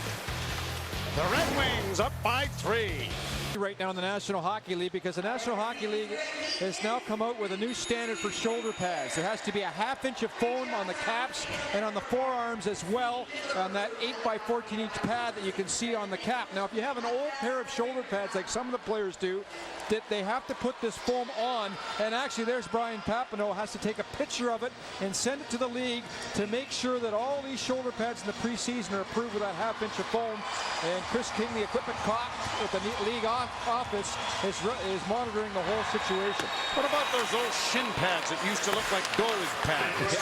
The Red Wings up by 3. Right now in the National Hockey League, because the National Hockey League has now come out with a new standard for shoulder pads. There has to be a ½ inch of foam on the caps and on the forearms as well, on that 8x14 inch pad that you can see on the cap. Now, if you have an old pair of shoulder pads like some of the players do, that they have to put this foam on, and actually there's Brian Papineau has to take a picture of it and send it to the league to make sure that all these shoulder pads in the preseason are approved with that ½ inch of foam. And Chris King, the equipment cop with the league office, is monitoring the whole situation. What about those old shin pads that used to look like goalie pads?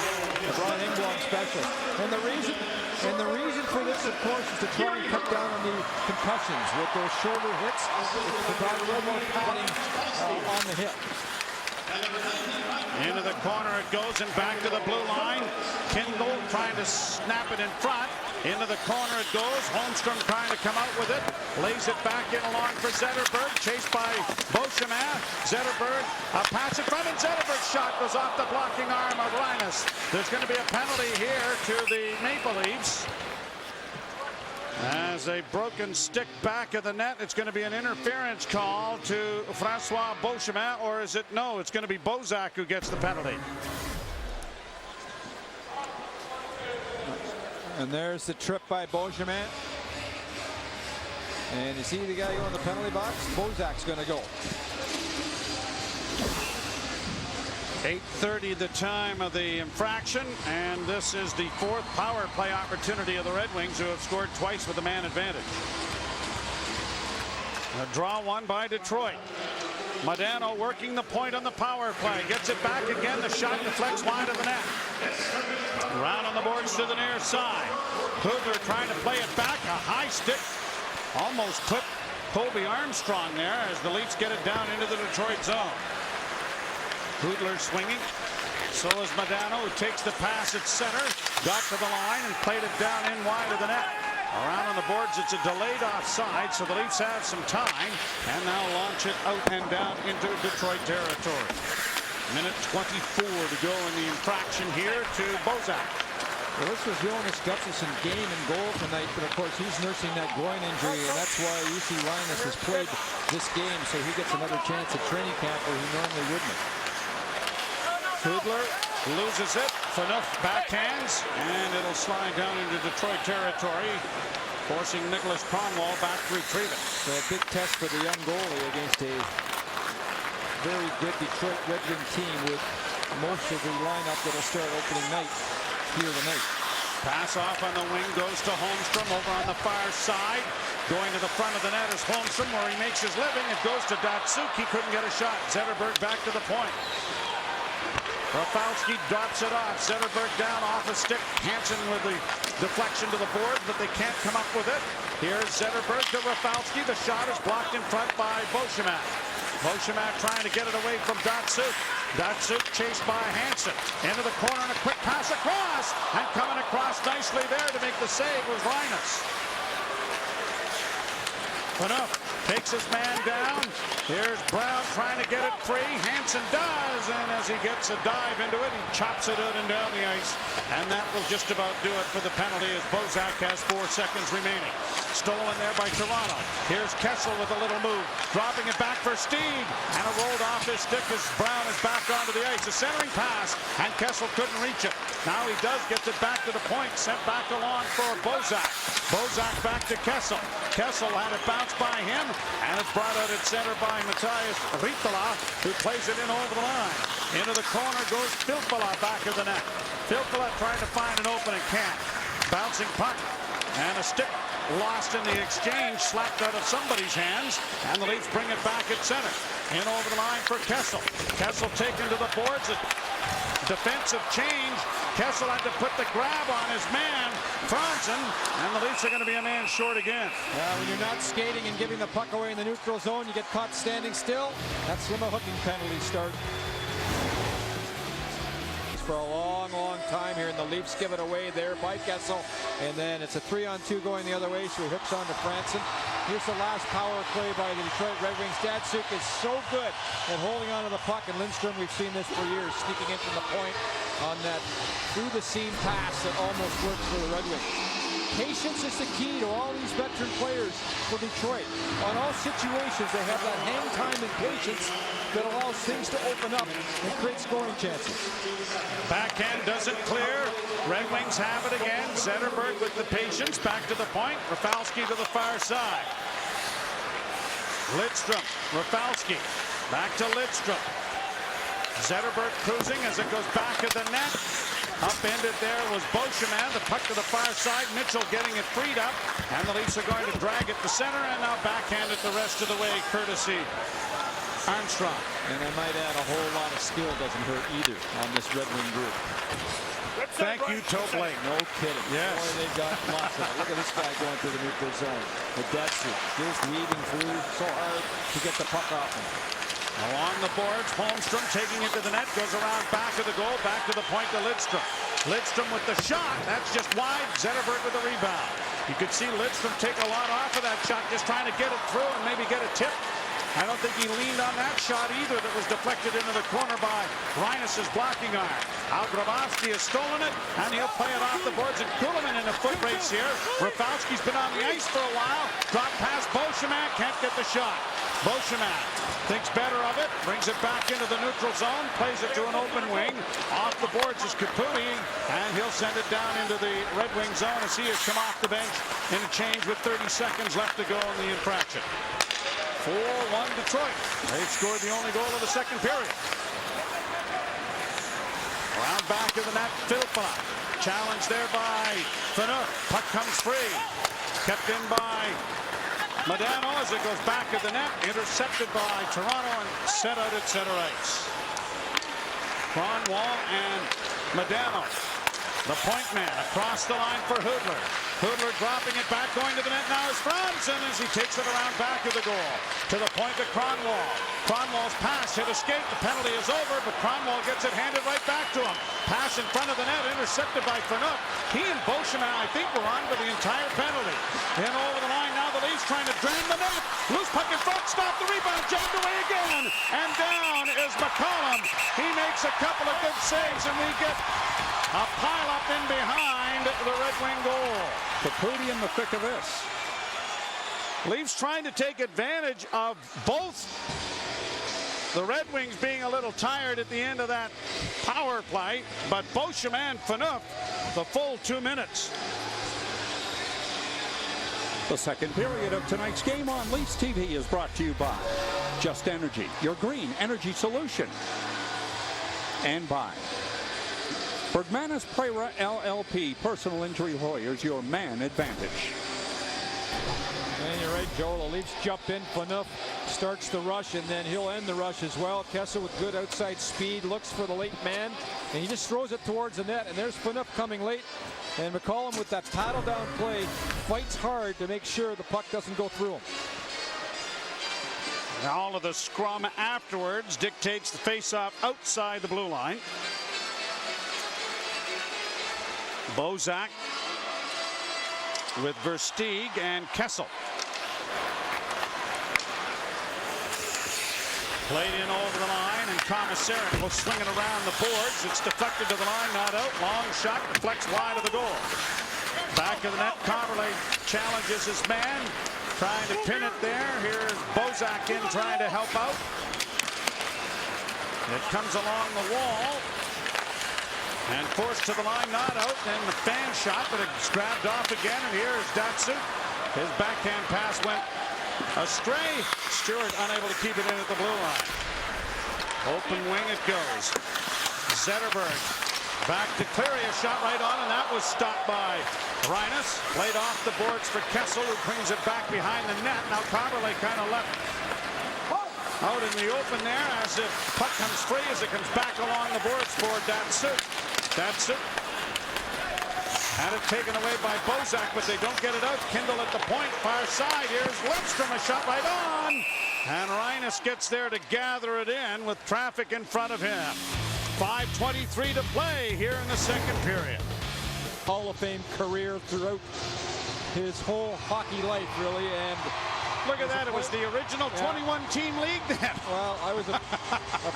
Brian Engblom special. And the reason for this, of course, is to try and cut down on the concussions with those shoulder hits, to provide a little more padding on the hip. Into the corner it goes, and back to the blue line. Kindle trying to snap it in front. Into the corner it goes. Holmstrom trying to come out with it. Lays it back in along for Zetterberg. Chased by Beauchemin. Zetterberg, a pass in front, and Zetterberg's shot goes off the blocking arm of Rhinus. There's going to be a penalty here to the Maple Leafs. As a broken stick back of the net, it's going to be an interference call to Francois Beauchemin, or is it no? It's going to be Bozak who gets the penalty. And there's the trip by Beauchemin. And you see the guy go in the penalty box. Bozak's going to go. 8:30 the time of the infraction, and this is the 4th power play opportunity of the Red Wings, who have scored twice with the man advantage. A draw one by Detroit. Modano working the point on the power play. Gets it back again. The shot deflects wide of the net. Around on the boards to the near side. Kugler trying to play it back. A high stick. Almost clipped Colby Armstrong there as the Leafs get it down into the Detroit zone. Kugler swinging. So is Modano, who takes the pass at center. Got to the line and played it down in wide of the net. Around on the boards, it's a delayed offside, so the Leafs have some time and now launch it out and down into Detroit territory. Minute 24 to go in the infraction here to Bozak. Well, this was Jonas Gustafsson game and goal tonight, but of course he's nursing that groin injury, and that's why UC Linus has played this game, so he gets another chance at training camp where he normally wouldn't. Kugler loses it. Phaneuf backhands, and it'll slide down into Detroit territory, forcing Nicholas Kronwall back to retrieve it. So a big test for the young goalie against a very good Detroit Red Wing team with most of the lineup that'll start opening night here tonight. Pass off on the wing goes to Holmstrom over on the far side. Going to the front of the net is Holmstrom, where he makes his living. It goes to Datsuk. He couldn't get a shot. Zetterberg back to the point. Rafalski drops it off. Zetterberg down off a stick. Hansen with the deflection to the board, but they can't come up with it. Here's Zetterberg to Rafalski. The shot is blocked in front by Beauchemin. Beauchemin trying to get it away from Datsuk. Datsuk chased by Hansen. Into the corner and a quick pass across. And coming across nicely there to make the save was Linus. Phaneuf takes his man down. Here's Brown trying to get it free. Hansen does, and as he gets a dive into it, he chops it out and down the ice. And that will just about do it for the penalty as Bozak has 4 seconds remaining. Stolen there by Toronto. Here's Kessel with a little move. Dropping it back for Stieg. And it rolled off his stick as Brown is back onto the ice. A centering pass, and Kessel couldn't reach it. Now he does, gets it back to the point. Sent back along for Bozak. Bozak back to Kessel. Kessel had it bounced by him, and it's brought out at center by Matthias Riitola, who plays it in over the line. Into the corner goes Filppula back of the net. Filppula trying to find an opening, can't. Bouncing puck, and a stick lost in the exchange, slapped out of somebody's hands, and the Leafs bring it back at center. In over the line for Kessel. Kessel taken to the boards. Defensive change. Kessel had to put the grab on his man, Franzen, and the Leafs are going to be a man short again. When you're not skating and giving the puck away in the neutral zone, you get caught standing still. That's when the hooking penalties start. For a long, long time here, and the Leafs give it away there by Kessel, and then it's a 3-on-2 going the other way, so he hooks on to Franzen. Here's the last power play by the Detroit Red Wings. Datsuk is so good at holding onto the puck, and Lindstrom, we've seen this for years, sneaking in from the point on that through-the-seam pass that almost works for the Red Wings. Patience is the key to all these veteran players for Detroit. On all situations, they have that hang time and patience that allows things to open up and create scoring chances. Backhand doesn't clear. Red Wings have it again. Zetterberg with the patience. Back to the point. Rafalski to the far side. Lidstrom. Rafalski. Back to Lidstrom. Zetterberg cruising as it goes back of the net. Upended there was Beauchemin. The puck to the far side. Mitchell getting it freed up. And the Leafs are going to drag it to center and now backhand it the rest of the way, courtesy Armstrong. And I might add, a whole lot of skill doesn't hurt either on this Red Wing group. Thank you, Topley. No kidding. Yes. Boy, they've got lots of it. Look at this guy going through the neutral zone. The Datsuk just weaving through so hard to get the puck off him. Along the boards, Holmstrom taking it to the net, goes around back of the goal, back to the point to Lidstrom. Lidstrom with the shot, that's just wide. Zetterberg with the rebound. You could see Lidstrom take a lot off of that shot, just trying to get it through and maybe get a tip. I don't think he leaned on that shot either that was deflected into the corner by Linus's blocking arm. Grabowski has stolen it, and he'll play it off the boards. And Kuhlman in a foot race here. Rafalski's been on the ice for a while. Drop past Beauchemin, can't get the shot. Beauchemin thinks better of it, brings it back into the neutral zone, plays it to an open wing. Off the boards is Caputi, and he'll send it down into the Red Wing zone as he has come off the bench in a change with 30 seconds left to go in the infraction. 4-1 Detroit. They've scored the only goal of the second period. Around back of the net, Philpott. Challenge there by Phaneuf. Puck comes free. Kept in by Modano as it goes back of the net. Intercepted by Toronto and set out at center ice. Kronwall and Modano. The point man across the line for Hudler. Hudler dropping it back, going to the net now is Franzen as he takes it around back of the goal. To the point to Kronwall. Kronwall's pass hit escape. The penalty is over, but Kronwall gets it handed right back to him. Pass in front of the net, intercepted by Phaneuf. He and Beauchemin, I think, were on for the entire penalty. In over the line now, the Leafs trying to drain the net. Loose puck in front, stop the rebound, jammed away again. And down is McCollum. He makes a couple of good saves, and we get a pile-up in behind the Red Wing goal. Caputi in the thick of this. Leafs trying to take advantage of both the Red Wings being a little tired at the end of that power play, but Beauchemin and Phaneuf the full 2 minutes. The second period of tonight's game on Leafs TV is brought to you by Just Energy, your green energy solution, and by Bergmanis Prera LLP, personal injury lawyers, your man advantage. And you're right, Joe. The Leafs jump in. Phaneuf starts the rush, and then he'll end the rush as well. Kessel with good outside speed, looks for the late man, and he just throws it towards the net. And there's Phaneuf coming late. And McCollum with that paddle down play fights hard to make sure the puck doesn't go through him. And all of the scrum afterwards dictates the face-off outside the blue line. Bozak with Versteeg and Kessel. Played in over the line, and Commissarian will swing it around the boards. It's deflected to the line, not out. Long shot, deflects wide of the goal. Back of the net, Converley challenges his man, trying to pin it there. Here's Bozak in, trying to help out. It comes along the wall. And forced to the line, not out. Then the fan shot, but it's grabbed off again. And here is Datsyuk. His backhand pass went astray. Stewart unable to keep it in at the blue line. Open wing it goes. Zetterberg back to Cleary. A shot right on, and that was stopped by Rhinus. Played off the boards for Kessel, who brings it back behind the net. Now Converley kind of left out in the open there as if puck comes free as it comes back along the boards for Datsyuk. That's it. Had it taken away by Bozak, but they don't get it out. Kindle at the point, far side. Here's Lidstrom, a shot right on. And Rhinus gets there to gather it in with traffic in front of him. 5:23 to play here in the second period. Hall of Fame career throughout his whole hockey life, really, and look at that. It was the original 21-team league then. Well, I was a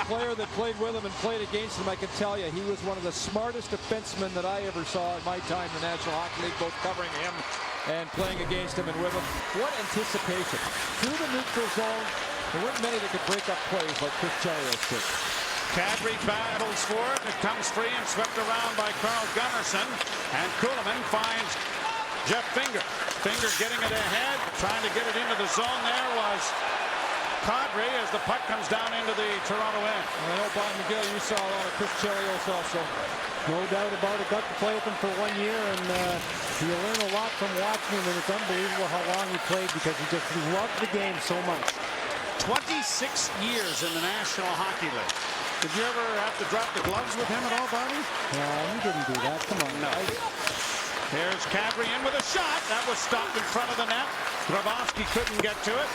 player that played with him and played against him. I can tell you, he was one of the smartest defensemen that I ever saw in my time in the National Hockey League, both covering him and playing against him and with him. What anticipation. Through the neutral zone, there weren't many that could break up plays like Chris Chelios did. Kadri battles for it. It comes free and swept around by Carl Gunnarsson. And Kuhlman finds Jeff Finger. Finger getting it ahead, trying to get it into the zone. There was Kadri as the puck comes down into the Toronto end. I know, Bob McGill, you saw a lot of Chris Chelios also. No doubt about it. Got to play with him for 1 year, and you learn a lot from watching him, and it's unbelievable how long he played because he just loved the game so much. 26 years in the National Hockey League. Did you ever have to drop the gloves with him at all, Bobby? No, he didn't do that. Come on. No. Here's Kadri in with a shot. That was stopped in front of the net. Grabowski couldn't get to it.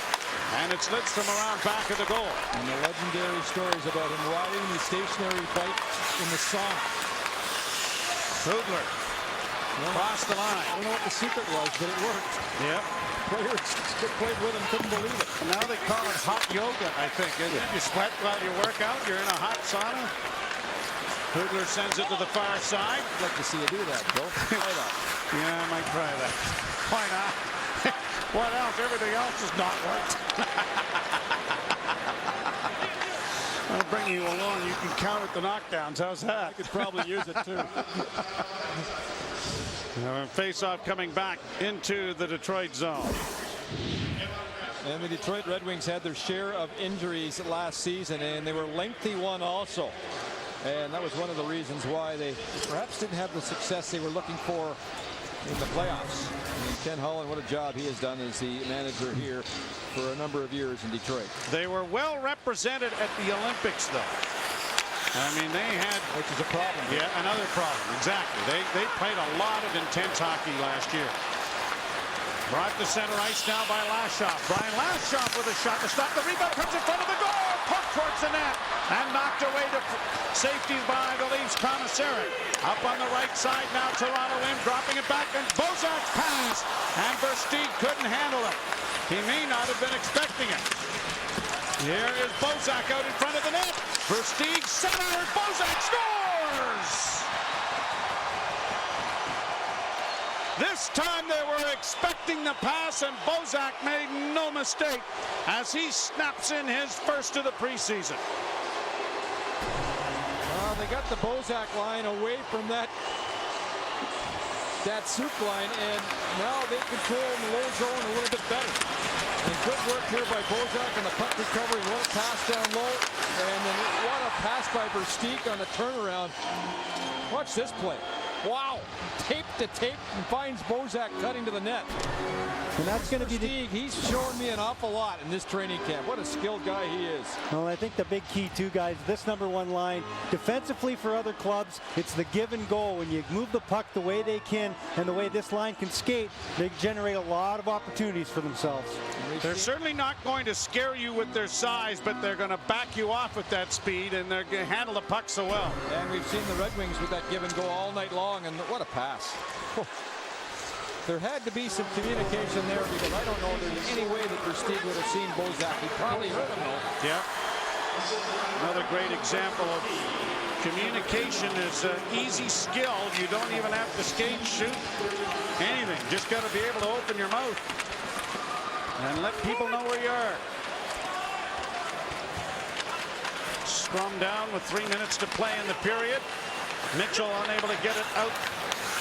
And it's Lidstrom around back of the goal. And the legendary stories about him riding the stationary bike in the sauna. Hudler across the line. I don't know what the secret was, but it worked. Yep. Players that played with him couldn't believe it. Now they call it hot yoga, I think. You sweat while you work out. You're in a hot sauna. Hudler sends it to the far side. I'd like to see you do that, Joe. Try that. Yeah, I might try that. Why not? What else? Everything else has not worked. I'll bring you along. You can count at the knockdowns. How's that? I could probably use it, too. Face-off coming back into the Detroit zone. And the Detroit Red Wings had their share of injuries last season, and they were lengthy one also. And that was one of the reasons why they perhaps didn't have the success they were looking for in the playoffs. I mean, Ken Holland, what a job he has done as the manager here for a number of years in Detroit. They were well represented at the Olympics, though. I mean, they had... Which is a problem. Yeah, another problem. Exactly. They played a lot of intense hockey last year. Brought to center ice now by Lashoff. Brian Lashoff with a shot to stop the rebound. Comes in front of the goal. Poked towards the net. And knocked away to safety by the Leafs commissary. Up on the right side now, Toronto in, dropping it back. And Bozak's pass. And Versteeg couldn't handle it. He may not have been expecting it. Here is Bozak out in front of the net. Versteeg centers. Bozak scores! This time they were expecting the pass, and Bozak made no mistake as he snaps in his first of the preseason. They got the Bozak line away from that soup line, and now they control the low zone a little bit better. And good work here by Bozak on the puck recovery. What a pass down low, and then what a pass by Versteeg on the turnaround. Watch this play. Wow, tape to tape, and finds Bozak cutting to the net. And that's going to be Versteeg, he's showing me an awful lot in this training camp. What a skilled guy he is. Well, I think the big key too, guys, this number one line, defensively for other clubs, it's the give and go. When you move the puck the way they can and the way this line can skate, they generate a lot of opportunities for themselves. They're certainly not going to scare you with their size, but they're going to back you off with that speed, and they're going to handle the puck so well. And we've seen the Red Wings with that give and go all night long, and what a pass. There had to be some communication there, because I don't know there's any way that Versteeg would have seen Bozak. He probably heard him though. Yeah. Another great example of communication is an easy skill. You don't even have to skate, shoot, anything. Just got to be able to open your mouth and let people know where you are. Scrum down with 3 minutes to play in the period. Mitchell unable to get it out.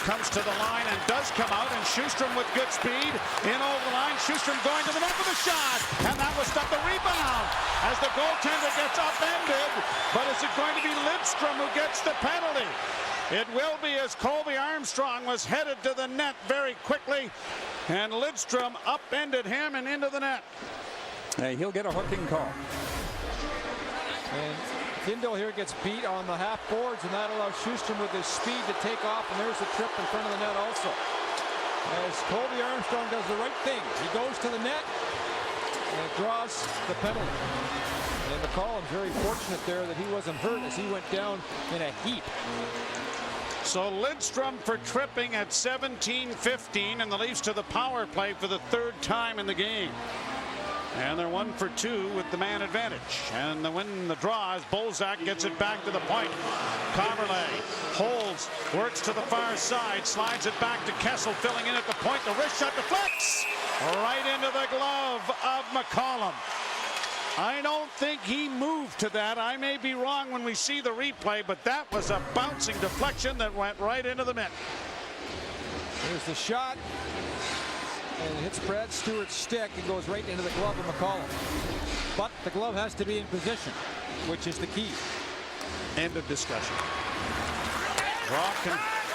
Comes to the line and does come out, and Schustrom with good speed in over the line. Schustrom going to the net with a shot, and that was stopped. The rebound as the goaltender gets upended, but is it going to be Lidstrom who gets the penalty? It will be, as Colby Armstrong was headed to the net very quickly, and Lidstrom upended him and into the net. Hey, he'll get a hooking call. And Kindle here gets beat on the half boards, and that allows Schustrom with his speed to take off, and there's the trip in front of the net also. As Colby Armstrong does the right thing. He goes to the net and draws the penalty. And McCollum's very fortunate there that he wasn't hurt as he went down in a heap. So Lidstrom for tripping at 17:15, and the Leafs to the power play for the third time in the game. And they're 1 for 2 with the man advantage. And the win the draw as Bozak gets it back to the point. Coverley holds, works to the far side, slides it back to Kessel, filling in at the point. The wrist shot deflects right into the glove of McCollum. I don't think he moved to that. I may be wrong when we see the replay, but that was a bouncing deflection that went right into the net. Here's the shot. And it hits Brad Stewart's stick and goes right into the glove of McCollum. But the glove has to be in position, which is the key. End of discussion. Draw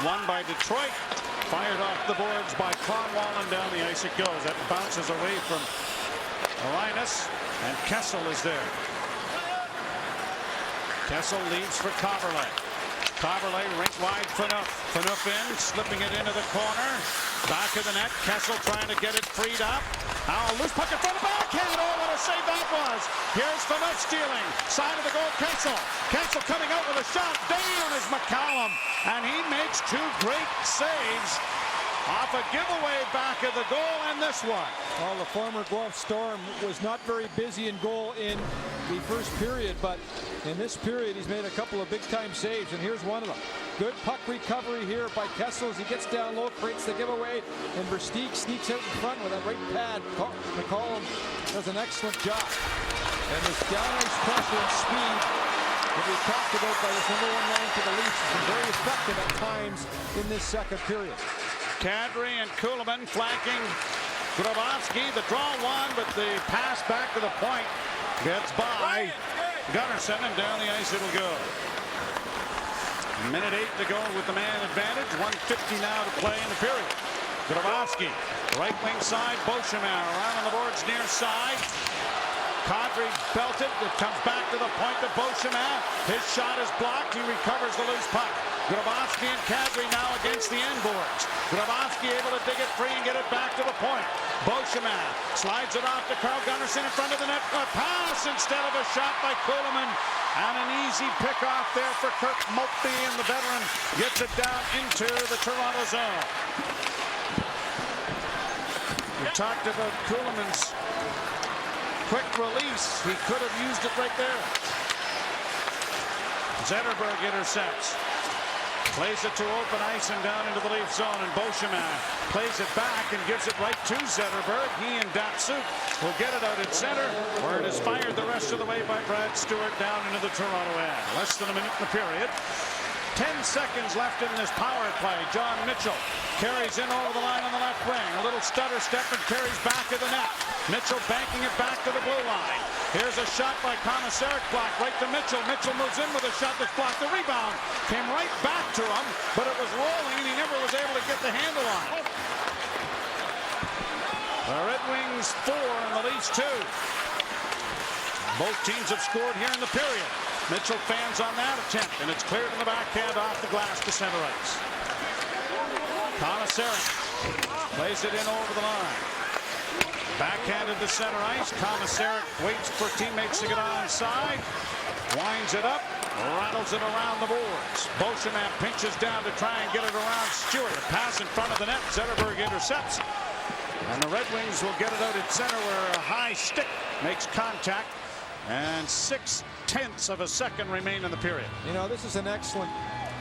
won by Detroit. Fired off the boards by Cornwall, and down the ice it goes. That bounces away from Linus, and Kessel is there. Kessel leads for Coverley. Coverley rink wide, Phaneuf in, slipping it into the corner. Back of the net, Kessel trying to get it freed up. Now a loose puck in front of backhand. Oh, what a save that was. Here's Phaneuf stealing. Side of the goal, Kessel. Kessel coming out with a shot. Down is McCallum. And he makes 2 great saves off a giveaway back of the goal, and this one. Well, the former Guelph Storm was not very busy in goal in the first period, but in this period he's made a couple of big-time saves, and here's one of them. Good puck recovery here by Kessel as he gets down low, creates the giveaway, and Versteeg sneaks out in front with a right pad. McCollum does an excellent job. And this down-ice pressure and speed that we talked about by this number 1 line to the Leafs has been very effective at times in this second period. Kadri and Kuhlman flanking Grabowski. The draw won, but the pass back to the point gets by Gunnarsson, and down the ice it'll go. Minute 8 to go with the man advantage. 1:50 now to play in the period. Grabowski, right wing side. Beauchemin around on the boards near side. Kadri belted. It comes back to the point to Beauchemin. His shot is blocked. He recovers the loose puck. Grabowski and Kadri now against the end boards. Grabowski able to dig it free and get it back to the point. Beauchemin slides it off to Carl Gunnarsson in front of the net. A pass instead of a shot by Kuhlman. And an easy pick off there for Kirk Maltby, and the veteran gets it down into the Toronto zone. We talked about Kuhlman's quick release. He could have used it right there. Zetterberg intercepts. Plays it to open ice and down into the Leaf zone, and Beauchemin plays it back and gives it right to Zetterberg. He and Datsuk will get it out at center, where it is fired the rest of the way by Brad Stewart down into the Toronto end. Less than a minute in the period. 10 seconds left in this power play. John Mitchell carries in over the line on the left wing. A little stutter step and carries back to the net. Mitchell banking it back to the blue line. Here's a shot by Komisarek, blocked right to Mitchell. Mitchell moves in with a shot that's blocked. The rebound came right back to him, but it was rolling and he never was able to get the handle on it. The Red Wings 4 and the Leafs 2. Both teams have scored here in the period. Mitchell fans on that attempt, and it's cleared in the backhand off the glass to center ice. Komisarek plays it in over the line. Backhanded to center ice. Komisarek waits for teammates to get onside. Winds it up. Rattles it around the boards. Beauchemin pinches down to try and get it around Stewart. A pass in front of the net. Zetterberg intercepts. And the Red Wings will get it out at center, where a high stick makes contact. And 0.6 of a second remain in the period. You know, this is an excellent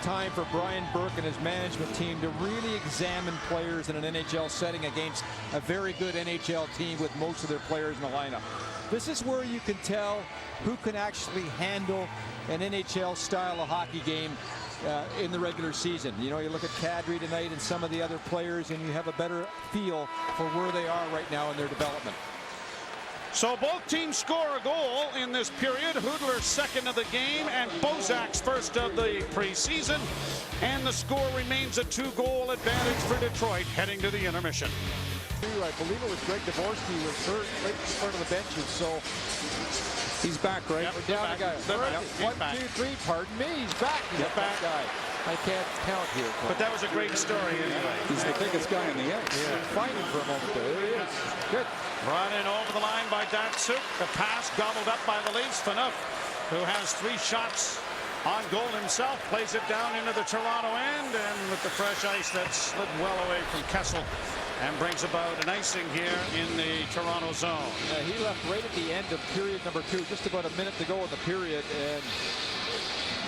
time for Brian Burke and his management team to really examine players in an NHL setting against a very good NHL team with most of their players in the lineup. This is where you can tell who can actually handle an NHL style of hockey game in the regular season. You know, you look at Kadri tonight and some of the other players, and you have a better feel for where they are right now in their development. So both teams score a goal in this period. Hudler's second of the game and Bozak's first of the preseason. And the score remains a 2-goal advantage for Detroit heading to the intermission. I believe it was Greg Dvorsky was hurt right in front of the benches, so he's back, right? Yep, we're down the guy. He's back. 1, 2, 3, pardon me, he's back. He's Yep, back. guy. I can't count here. But that was a great story anyway. He's the biggest guy in the ice. Yeah. Fighting for a moment there. There he is. Good. Run in over the line by Datsuk. The pass gobbled up by the Leafs. Phaneuf, who has 3 shots on goal himself, plays it down into the Toronto end, and with the fresh ice that slid well away from Kessel, and brings about an icing here in the Toronto zone. He left right at the end of period number 2, just about a minute to go in the period, and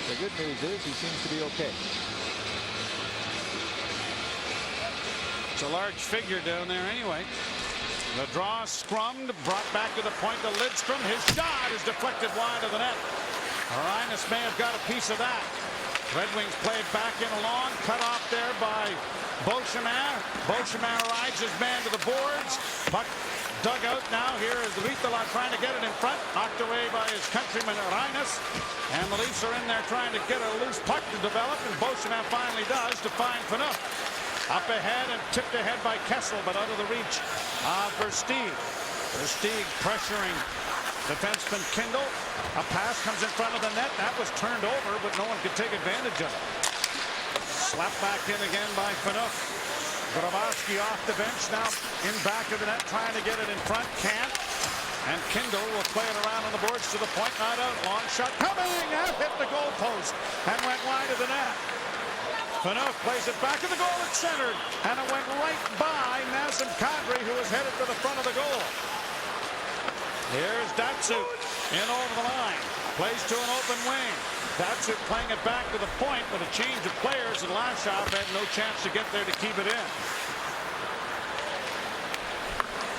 the good news is he seems to be okay. It's a large figure down there anyway. The draw scrummed, brought back to the point to Lidstrom. His shot is deflected wide of the net. Rhinus may have got a piece of that. Red Wings played back in along, cut off there by Beauchemin. Beauchemin rides his man to the boards. Puck dug out now. Here is Rittala trying to get it in front. Knocked away by his countryman Rhinus. And the Leafs are in there trying to get a loose puck to develop. And Beauchemin finally does to find Phaneuf. Up ahead and tipped ahead by Kessel, but out of the reach of Versteeg. Versteeg pressuring defenseman Kindle. A pass comes in front of the net. That was turned over, but no one could take advantage of it. Slapped back in again by Phaneuf. Grabowski off the bench now in back of the net, trying to get it in front. Can't. And Kindle will play it around on the boards to the point. Not out. Long shot coming. That hit the goalpost and went wide of the net. Phaneuf plays it back to the goal. It's centered. And it went right by Nazem Kadri, who was headed to the front of the goal. Here's Datsuk in over the line. Plays to an open wing. Datsuk playing it back to the point with a change of players, and Lashov had no chance to get there to keep it in.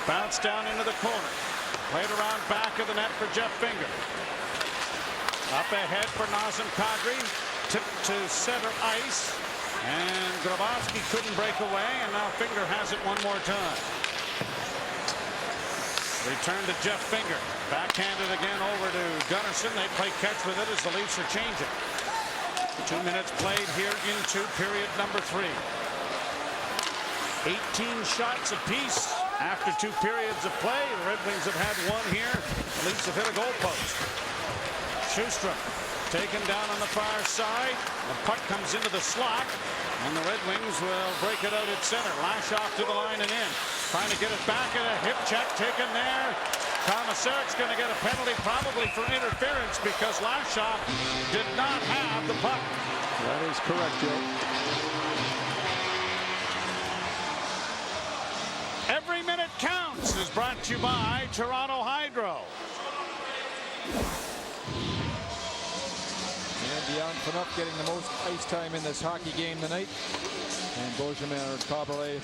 Bounce down into the corner. Played around back of the net for Jeff Finger. Up ahead for Nazem Kadri. Tipped to center ice. And Grabowski couldn't break away, and now Finger has it one more time. Return to Jeff Finger. Backhanded again over to Gunnarsson. They play catch with it as the Leafs are changing. 2 minutes played here into period number 3. 18 shots apiece after 2 periods of play. The Red Wings have had 1 here. The Leafs have hit a goal post. Schuster taken down on the far side. The puck comes into the slot, and the Red Wings will break it out at center. Lash off to the line and in. Trying to get it back, and a hip check taken there. Komisarik's going to get a penalty, probably for interference, because Lashoff did not have the puck. That is correct, Joe. Every minute counts is brought to you by Toronto Hydro. And Dion Phaneuf getting the most ice time in this hockey game tonight. And Benjamin Cabaret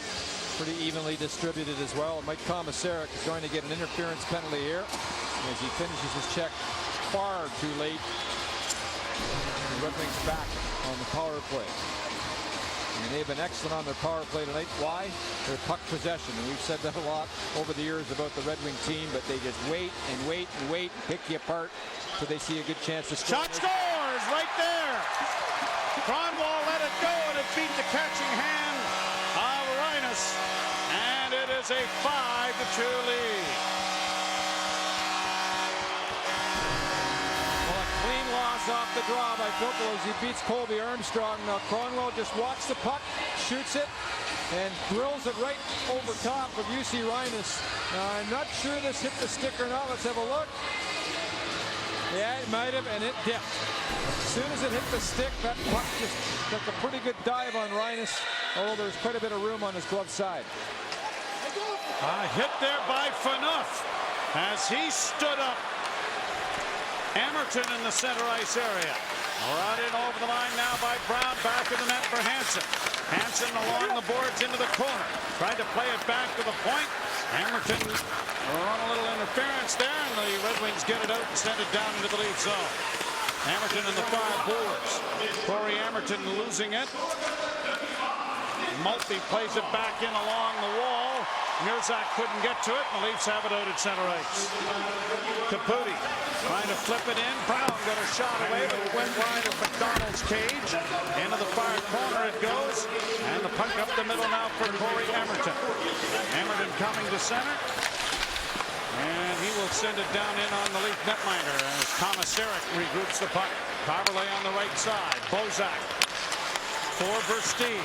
pretty evenly distributed as well. Mike Komisarek is going to get an interference penalty here as he finishes his check far too late. The Red Wings back on the power play. And they've been excellent on their power play tonight. Why? Their puck possession. And we've said that a lot over the years about the Red Wing team, but they just wait and wait and wait and pick you apart so they see a good chance to score. Shot scores right there. Cronwall let it go, and it beat the catching hand of Rhinus. And it is a 5-2 lead. Off the draw by Filppula as he beats Colby Armstrong. Now Cronwell just walks the puck, shoots it, and drills it right over top of UC Rhinus. Now I'm not sure this hit the stick or not. Let's have a look. Yeah, it might have, and it dipped. As soon as it hit the stick, that puck just took a pretty good dive on Rhinus, although there's quite a bit of room on his glove side. A hit there by Phaneuf as he stood up. Emerton in the center ice area. Brought in over the line now by Brown. Back of the net for Hansen. Hansen along the boards into the corner. Tried to play it back to the point. Emerton run a little interference there, and the Red Wings get it out and send it down into the lead zone. Emerton in the far boards. Corey Emerton losing it. Multi plays it back in along the wall. Mirzak couldn't get to it, and the Leafs have it out at center ice. Caputi trying to flip it in. Brown got a shot away, but it went wide of McDonald's cage. Into the far corner it goes, and the puck up the middle now for Corey Emerton. Emerton coming to center, and he will send it down in on the Leaf netminder as Komisarek regroups the puck. Carberlay on the right side. Bozak for Versteeg.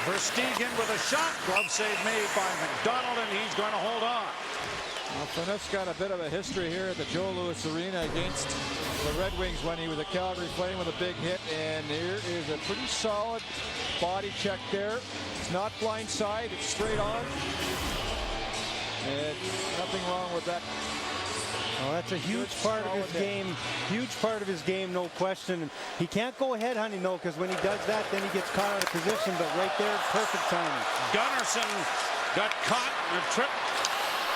Verstegen with a shot. Glove save made by McDonald, and he's going to hold on. Well, Phaneuf's got a bit of a history here at the Joe Louis Arena against the Red Wings when he was at Calgary playing with a big hit, and there is a pretty solid body check there. It's not blind side, it's straight on. And nothing wrong with that. Well, that's a huge part of his game. Huge part of his game, no question. He can't go ahead hunting, though, because when he does that, then he gets caught out of position. But right there, perfect timing. Gunnarsson got caught or tripped.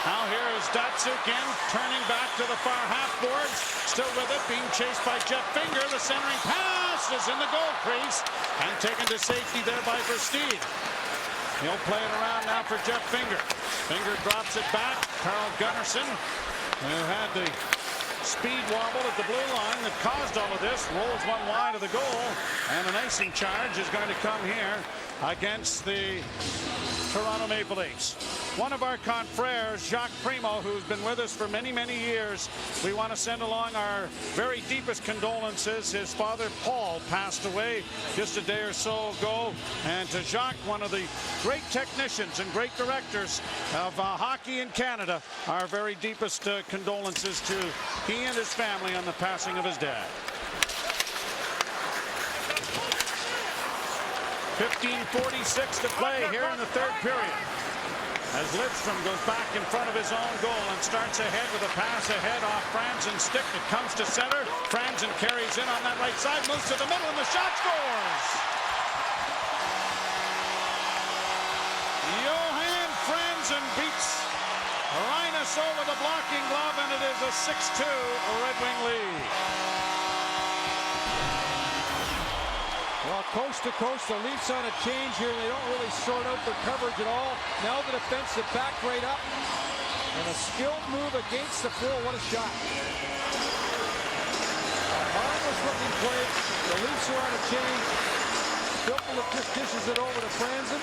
Now here is Datsuk in, turning back to the far half boards. Still with it, being chased by Jeff Finger. The centering pass is in the goal crease and taken to safety there by Versteeg. He'll play it around now for Jeff Finger. Finger drops it back. Carl Gunnarsson, who had the speed wobble at the blue line that caused all of this, rolls one wide of the goal, and an icing charge is going to come here against the Toronto Maple Leafs. One of our confrères, Jacques Primo, who's been with us for many, many years, we want to send along our very deepest condolences. His father, Paul, passed away just a day or so ago. And to Jacques, one of the great technicians and great directors of hockey in Canada, our very deepest condolences to he and his family on the passing of his dad. 15:46 to play here in the third period. As Lidstrom goes back in front of his own goal and starts ahead with a pass ahead off Franzen's stick. It comes to center. Franzen carries in on that right side, moves to the middle, and the shot scores! Johan Franzen beats Rhinus over the blocking glove, and it is a 6-2 Red Wing lead. Well, coast to coast, the Leafs on a change here. They don't really sort out their coverage at all. Now the defensive back right up. And a skilled move against the floor. What a shot. Harmless looking play. The Leafs are on a change. Filppula just dishes it over to Franzen.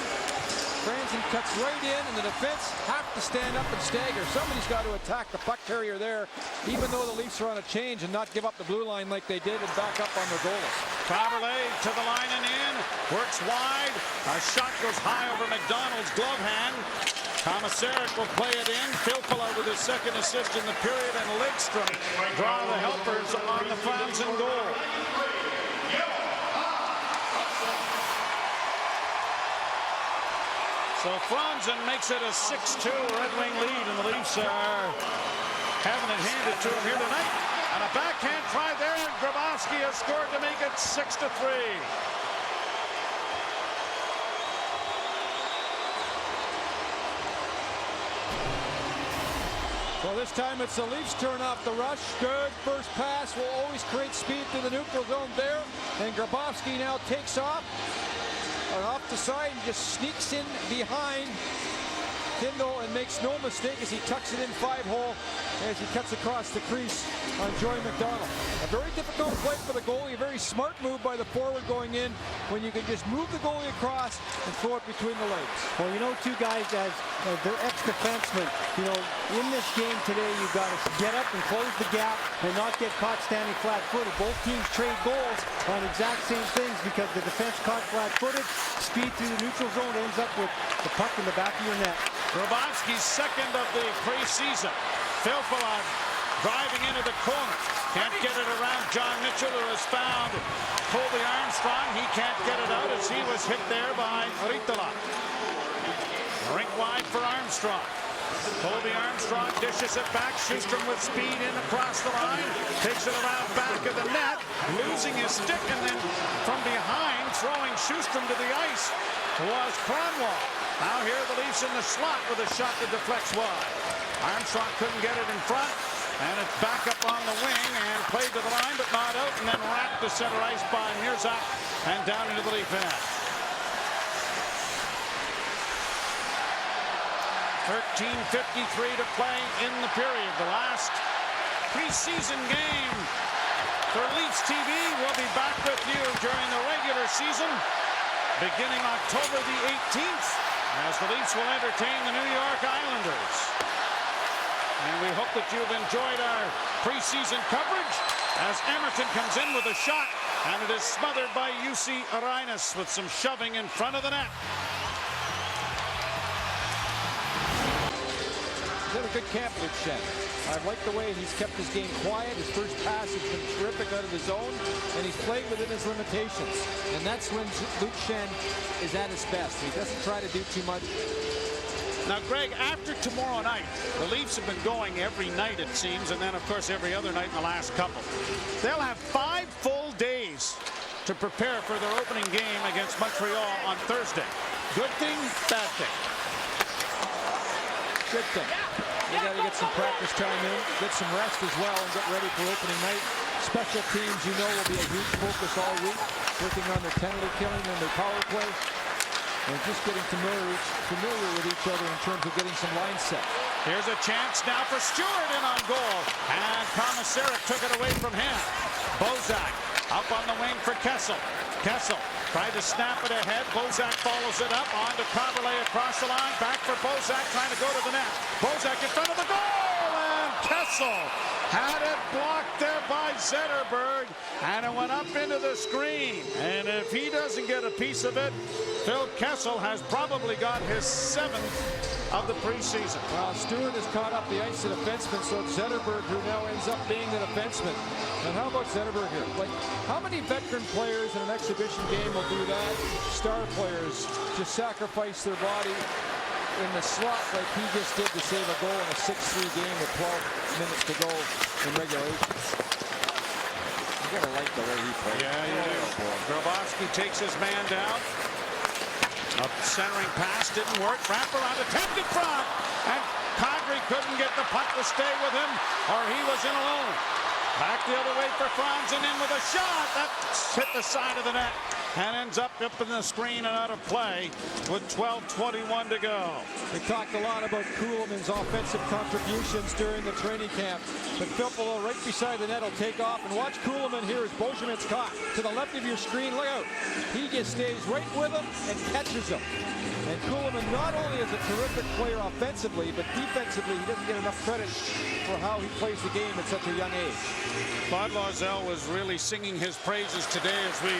Franzen cuts right in, and the defense have to stand up and stagger. Somebody's got to attack the puck carrier there, even though the Leafs are on a change, and not give up the blue line like they did and back up on their goals. Faberle to the line and in. Works wide. A shot goes high over McDonald's glove hand. Komisarek will play it in. Filppula with his second assist in the period, and Lidstrom draw the helpers on the Franzen goal. So Franzen makes it a 6-2 Red Wing lead, and the Leafs are having it handed to him here tonight. And a backhand try there, and Grabowski has scored to make it 6-3. So this time it's the Leafs turn off the rush. Good first pass will always create speed through the neutral zone there. And Grabowski now takes off. And off the side and just sneaks in behind Kindle and makes no mistake as he tucks it in 5-hole as he cuts across the crease on Joey McDonald. A very difficult play for the goalie, a very smart move by the forward going in when you can just move the goalie across and throw it between the legs. Well, you know, two guys as they're ex-defensemen, you know, in this game today, you've got to get up and close the gap and not get caught standing flat-footed. Both teams trade goals on exact same things because the defense caught flat-footed, speed through the neutral zone ends up with the puck in the back of your net. Grabowski's second of the preseason. Filppula driving into the corner. Can't get it around John Mitchell, who has found Colby Armstrong. He can't get it out as he was hit there by Rittala. Rink wide for Armstrong. Colby Armstrong dishes it back. Sjostrom with speed in across the line. Takes it around back of the net. Losing his stick, and then from behind, throwing Sjostrom to the ice was Kronwall. Now here are the Leafs in the slot with a shot that deflects wide. Armstrong couldn't get it in front, and it's back up on the wing and played to the line, but not out, and then wrapped to center ice by Mirzak and down into the Leaf end. 13:53 to play in the period. The last preseason game for Leafs TV. We'll be back with you during the regular season, beginning October the 18th, as the Leafs will entertain the New York Islanders. And we hope that you've enjoyed our preseason coverage as Emerton comes in with a shot, and it is smothered by Jussi Arainas with some shoving in front of the net. He's had a good camp, Luke Schenn. I've liked the way he's kept his game quiet. His first pass has been terrific out of his zone, and he's played within his limitations. And that's when Luke Schenn is at his best. He doesn't try to do too much. Now, Greg, after tomorrow night, the Leafs have been going every night, it seems, and then, of course, every other night in the last couple. They'll have 5 full days to prepare for their opening game against Montreal on Thursday. Good thing, bad thing? Good thing. You got to get some practice time in, get some rest as well, and get ready for opening night. Special teams, you know, will be a huge focus all week, working on their penalty killing and their power play. And just getting familiar with each other in terms of getting some line set. Here's a chance now for Stewart in on goal. And Komisarek took it away from him. Bozak up on the wing for Kessel. Kessel tried to snap it ahead. Bozak follows it up. On to Faberle across the line. Back for Bozak trying to go to the net. Bozak in front of the goal. And Kessel had it blocked there by Zetterberg. And it went up into the screen. And if he doesn't get a piece of it, Phil Kessel has probably got his 7th of the preseason. Well, Stewart has caught up the ice to defenseman, so it's Zetterberg who now ends up being the defenseman. And how about Zetterberg here? Like, how many veteran players in an exhibition game will do that? Star players just sacrifice their body in the slot like he just did to save a goal in a 6-3 game with 12 minutes to go in regulation. You gotta like the way he plays. Yeah, you do. Grabowski takes his man down. A centering pass didn't work. Wraparound attempt in front. And Kadri couldn't get the puck to stay with him, or he was in alone. Back the other way for Franzen in with a shot. That hit the side of the net. and ends up in the screen and out of play with 12:21 to go. We talked a lot about Kuhlman's offensive contributions during the training camp. But Filppula right beside the net will take off. And watch Kuhlman here as Beauchemin's caught. To the left of your screen, look out. He just stays right with him and catches him. And Kuhlman not only is a terrific player offensively, but defensively, he doesn't get enough credit for how he plays the game at such a young age. Claude Loiselle was really singing his praises today as we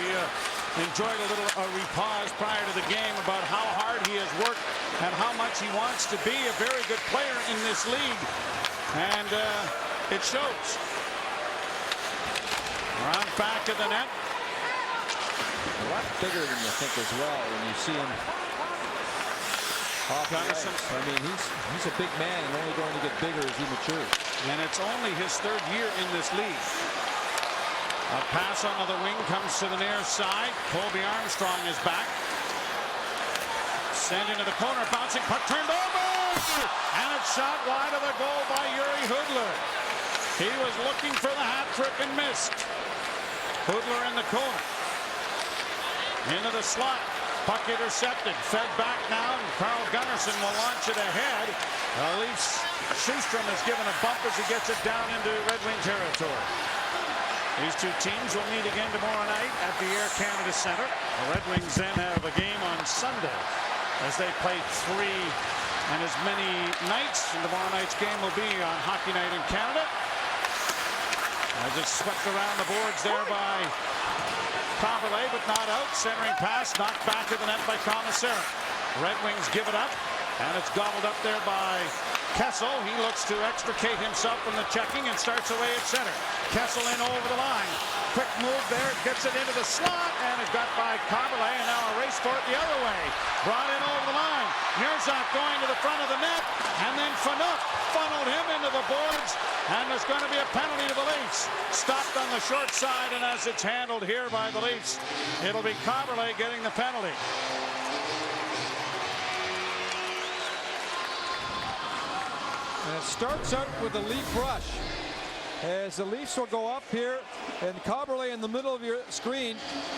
enjoyed a little repause prior to the game about how hard he has worked and how much he wants to be a very good player in this league. And it shows. Around back of the net. A lot bigger than you think as well when you see him off the ice. I mean, he's a big man and only going to get bigger as he matures. And it's only his third year in this league. A pass onto the wing comes to the near side. Colby Armstrong is back. Sent into the corner, bouncing puck turned over, and it's shot wide of the goal by Yuri Hudler. He was looking for the hat trick and missed. Hudler in the corner. Into the slot. Puck intercepted. Fed back now, and Carl Gunnarsson will launch it ahead. Leafs Schustrom is given a bump as he gets it down into Red Wing territory. These two teams will meet again tomorrow night at the Air Canada Centre. The Red Wings then have a game on Sunday as they play 3 and as many nights. And tomorrow night's game will be on Hockey Night in Canada. As it's swept around the boards there by Coverley, but not out. Centering pass knocked back to the net by Commissary. Red Wings give it up, and it's gobbled up there by Kessel. He looks to extricate himself from the checking and starts away at center. Kessel in over the line. Quick move there, gets it into the slot, and it's got by Coverley, and now a race for it the other way. Brought in over the line. Nierzak going to the front of the net, and then Fanuc funneled him into the boards, and there's going to be a penalty to the Leafs. Stopped on the short side, and as it's handled here by the Leafs, it'll be Coverley getting the penalty. And it starts out with a Leaf rush. As the Leafs will go up here, and Coberley in the middle of your screen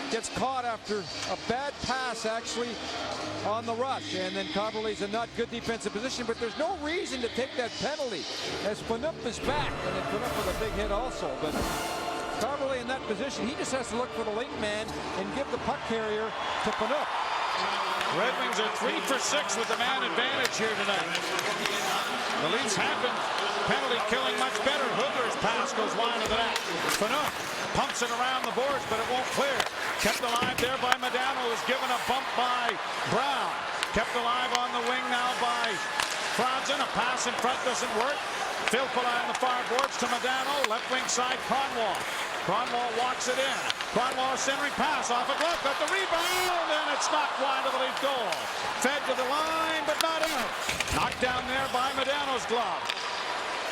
gets caught after a bad pass actually on the rush. And then Coberley's in not good defensive position, but there's no reason to take that penalty as Fanuc is back. And then Fanuc with a big hit also. But Coberley in that position, he just has to look for the late man and give the puck carrier to Fanuc. Red Wings are 3 for 6 with the man advantage here tonight. The Leafs have been penalty killing much better. Hudler's pass goes wide of the net. Fanuc pumps it around the boards, but it won't clear. Kept alive there by Modano, who's given a bump by Brown. Kept alive on the wing now by Franzen. A pass in front doesn't work. Filppula on the far boards to Modano. Left wing side, Kronwall. Kronwall walks it in. Kronwall centering pass off a glove. Got the rebound, and it's knocked wide of the Leaf goal. Fed to the line, but not out. Knocked down there by Modano's glove.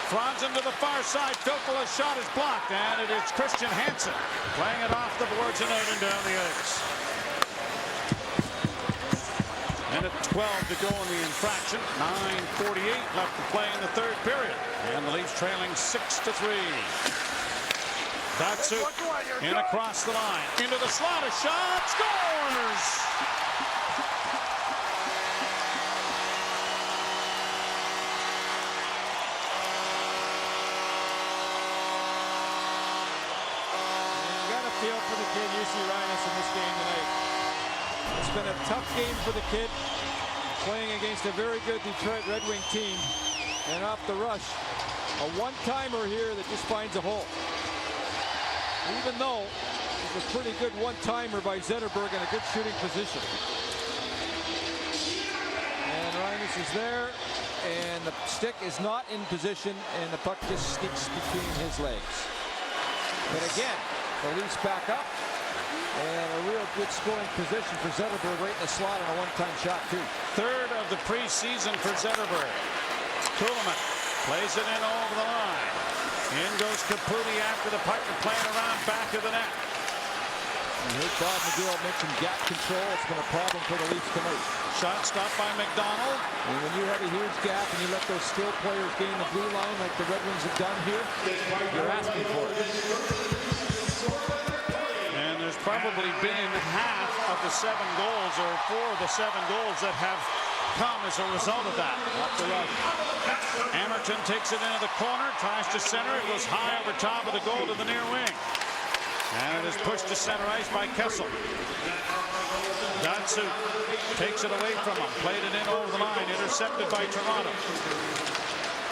Franzen to the far side. Filppula's shot is blocked, and it is Christian Hansen playing it off the boards and out and down the ice. And at 12 to go in the infraction. 9:48 left to play in the third period. And the Leafs trailing 6-3. Datsuk in across the line. Into the slot, a shot, scores! You got to feel for the kid, UC Rhinus, in this game tonight. It's been a tough game for the kid, playing against a very good Detroit Red Wing team. And off the rush, a one-timer here that just finds a hole. Even though it was a pretty good one-timer by Zetterberg in a good shooting position. And Rhinus is there, and the stick is not in position, and the puck just sneaks between his legs. But again, the Leafs back up, and a real good scoring position for Zetterberg right in the slot on a one-time shot, too. Third of the preseason for Zetterberg. Kuhlman plays it in over the line. In goes Caputi after the puck and playing around back of the net. And here's Bob McGill mentioned gap control. It's been a problem for the Leafs tonight. Shot stopped by McDonald. And when you have a huge gap and you let those skill players gain the blue line like the Red Wings have done here, you're asking for it. And there's has probably been half of the 7 goals, or 4 of the 7 goals that have come as a result of that. Up the right. Emerton takes it into the corner, tries to center. It goes high over top of the goal to the near wing. And it is pushed to center ice by Kessel. Datsuk takes it away from him. Played it in over the line. Intercepted by Toronto.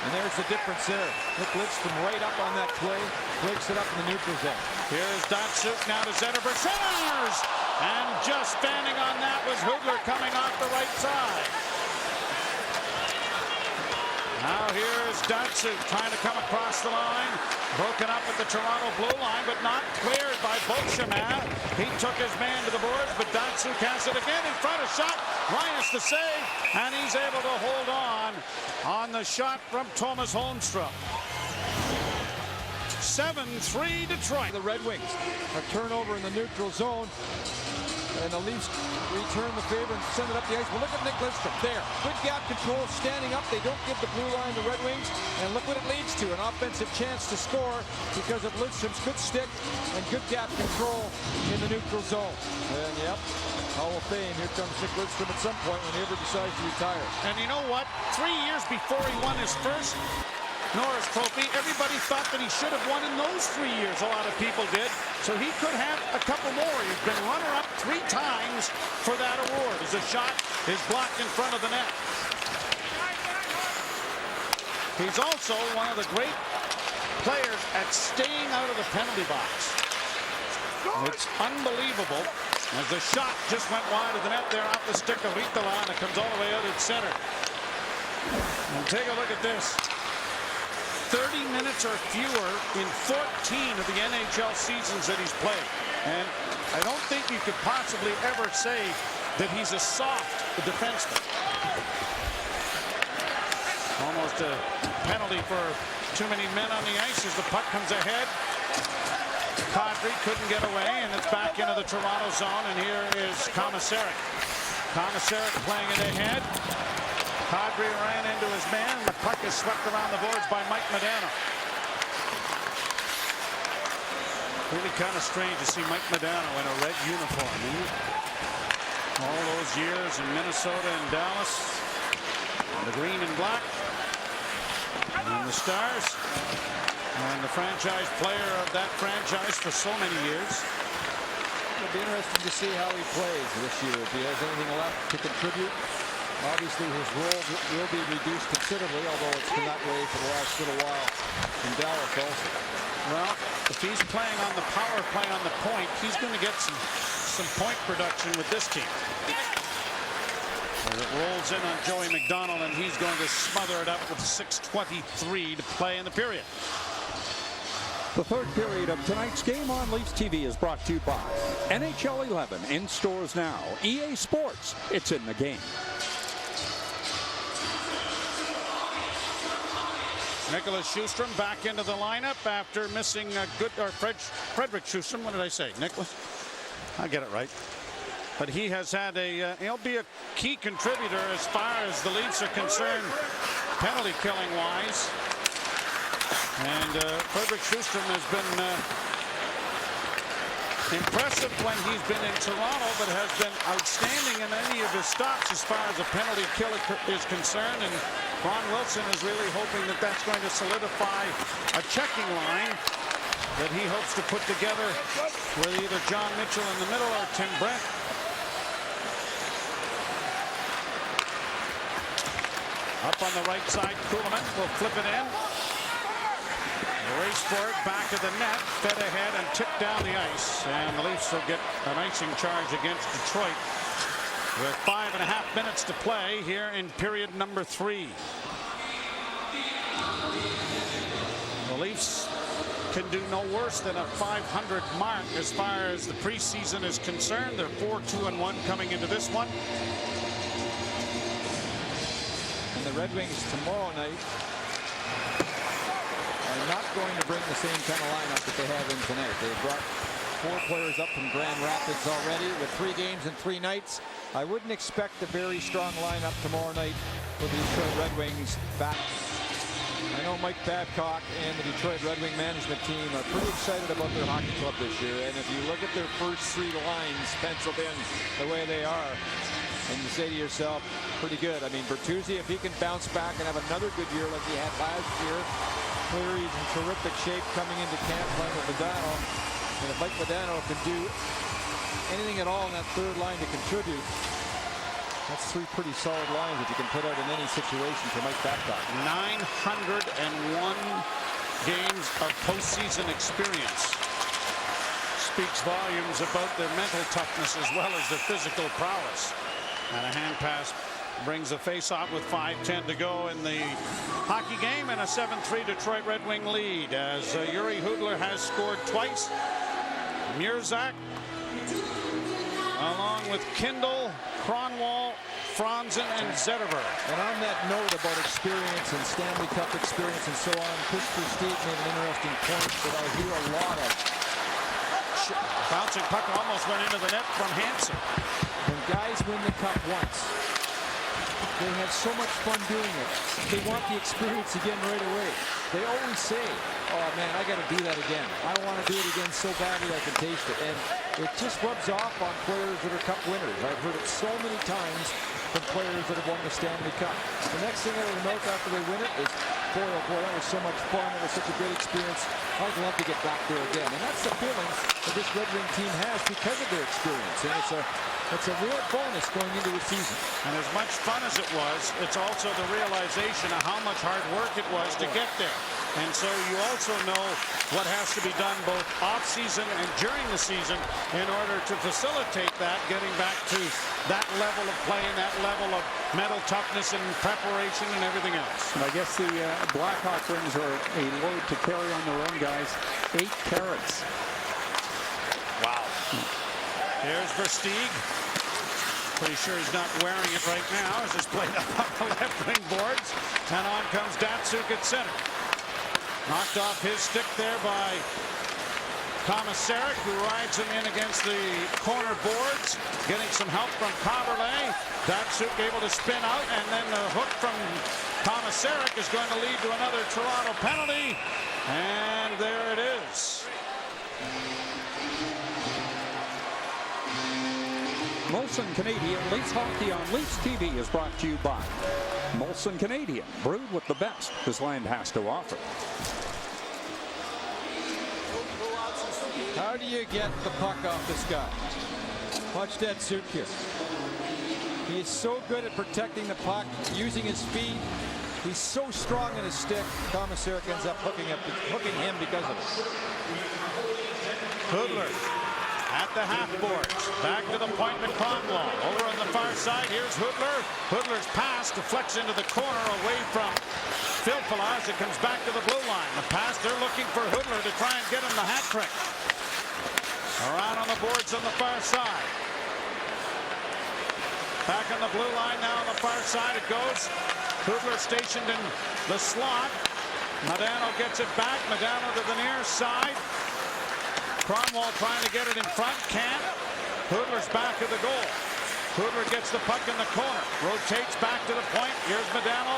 And there's the difference there. Nick Lidstrom right up on that play. Breaks it up in the neutral zone. Here's Datsuk now to Zetterberg. Centers! And just standing on that was Hudler coming off the right side. Now here's Datsuk trying to come across the line. Broken up at the Toronto blue line, but not cleared by Beauchemin. He took his man to the boards, but Datsuk has it again in front of shot. Linus the save, and he's able to hold on the shot from Thomas Holmstrom. 7-3 Detroit. The Red Wings. A turnover in the neutral zone. And the Leafs return the favor and send it up the ice. Well, look at Nick Lidstrom there. Good gap control, standing up. They don't give the blue line the Red Wings. And look what it leads to, an offensive chance to score because of Lidstrom's good stick and good gap control in the neutral zone. And yep, Hall of Fame. Here comes Nick Lidstrom at some point when he ever decides to retire. And you know what? 3 years before he won his first Norris Trophy, everybody thought that he should have won in those 3 years. A lot of people did. So he could have a couple more. He's been runner-up 3 times for that award as the shot is blocked in front of the net. He's also one of the great players at staying out of the penalty box. It's unbelievable as the shot just went wide of the net there off the stick of Ritola, and it comes all the way out at center. And take a look at this. 30 minutes or fewer in 14 of the NHL seasons that he's played. And I don't think you could possibly ever say that he's a soft defenseman. Almost a penalty for too many men on the ice as the puck comes ahead. Kadri couldn't get away, and it's back into the Toronto zone, and here is Komisarek. Komisarek playing it ahead. Kadri ran into his man, and the puck is swept around the boards by Mike Modano. Really kind of strange to see Mike Modano in a red uniform, isn't it? All those years in Minnesota and Dallas, and the green and black, and the Stars, and the franchise player of that franchise for so many years. It'll be interesting to see how he plays this year. If he has anything left to contribute. Obviously, his role will be reduced considerably, although it's been that way for the last little while in Dallas also. Well, if he's playing on the power play on the point, he's going to get some point production with this team. As it rolls in on Joey McDonald, and he's going to smother it up with 6:23 to play in the period. The third period of tonight's game on Leafs TV is brought to you by NHL 11 in stores now. EA Sports, it's in the game. Nicholas Schustrom back into the lineup after missing a good, or Frederick Schustrom. What did I say? Nicholas? I get it right. But he has had he'll be a key contributor as far as the Leafs are concerned, penalty killing wise. And Frederick Schustrom has been impressive when he's been in Toronto, but has been outstanding in any of his stops as far as a penalty kill is concerned. And Ron Wilson is really hoping that that's going to solidify a checking line that he hopes to put together with either John Mitchell in the middle or Tim Brent. Up on the right side, Kuhlman will flip it in. Race for it, back of the net, fed ahead and tipped down the ice. And the Leafs will get an icing charge against Detroit with 5.5 minutes to play here in period number 3. The Leafs can do no worse than a 500 mark as far as the preseason is concerned. They're 4-2-1 coming into this one. And the Red Wings tomorrow night are not going to bring the same kind of lineup that they have in tonight. They've brought 4 players up from Grand Rapids already with 3 games and 3 nights. I wouldn't expect a very strong lineup tomorrow night for the Detroit Red Wings back I know Mike Babcock and the Detroit Red Wing management team are pretty excited about their hockey club this year. And if you look at their first 3 lines penciled in the way they are, and you say to yourself, pretty good. I mean, Bertuzzi, if he can bounce back and have another good year like he had last year, Cleary's in terrific shape coming into camp playing with Modano. And if Mike Modano can do anything at all in that third line to contribute, that's 3 pretty solid lines that you can put out in any situation for Mike Babcock. 901 games of postseason experience. Speaks volumes about their mental toughness as well as their physical prowess. And a hand pass brings a face-off with 5:10 to go in the hockey game, and a 7-3 Detroit Red Wing lead as Yuri Hudler has scored twice. Murzak, along with Kindle, Kronwall, Franzen, and Zetterberg. And on that note about experience and Stanley Cup experience and so on, Christopher Steve made an interesting point that I hear a lot of. Bouncing puck almost went into the net from Hansen. When guys win the cup once, they have so much fun doing it. They want the experience again right away. They always say, oh man, I got to do that again. I want to do it again so badly I can taste it. And it just rubs off on players that are cup winners. I've heard it so many times from players that have won the Stanley Cup. The next thing out of their mouth after they win it is, boy, oh boy, that was so much fun. It was such a great experience. I'd love to get back there again. And that's the feeling that this Red Wing team has because of their experience. And it's a real bonus going into the season. And as much fun as it was, it's also the realization of how much hard work it was to get there. And so you also know what has to be done both off-season and during the season in order to facilitate that, getting back to that level of play and that level of mental toughness and preparation and everything else. And I guess the Blackhawk Wings are a load to carry on their own, guys. 8 carats. Wow. Here's Versteeg. Pretty sure he's not wearing it right now as it's played up on the left wing boards. And on comes Datsuk at center. Knocked off his stick there by Komisarek, who rides him in against the corner boards, getting some help from Kaberle. Datsuk able to spin out, and then the hook from Komisarek is going to lead to another Toronto penalty. And there it is. Molson Canadian Leafs Hockey on Leafs TV is brought to you by Molson Canadian, brewed with the best this land has to offer. How do you get the puck off this guy? Watch Datsuk here. He's so good at protecting the puck, using his feet. He's so strong in his stick. Komisarek ends up hooking him because of it. Hudler at the half boards. Back to the point with Kronwall. Over on the far side, here's Hudler. Hudler's pass deflects into the corner away from Filppula as it comes back to the blue line. The pass, they're looking for Hudler to try and get him the hat trick. Around on the boards on the far side. Back on the blue line now on the far side it goes. Hudler stationed in the slot. Modano gets it back. Modano to the near side. Kronwall trying to get it in front. Can't. Hudler's back of the goal. Hudler gets the puck in the corner. Rotates back to the point. Here's Modano.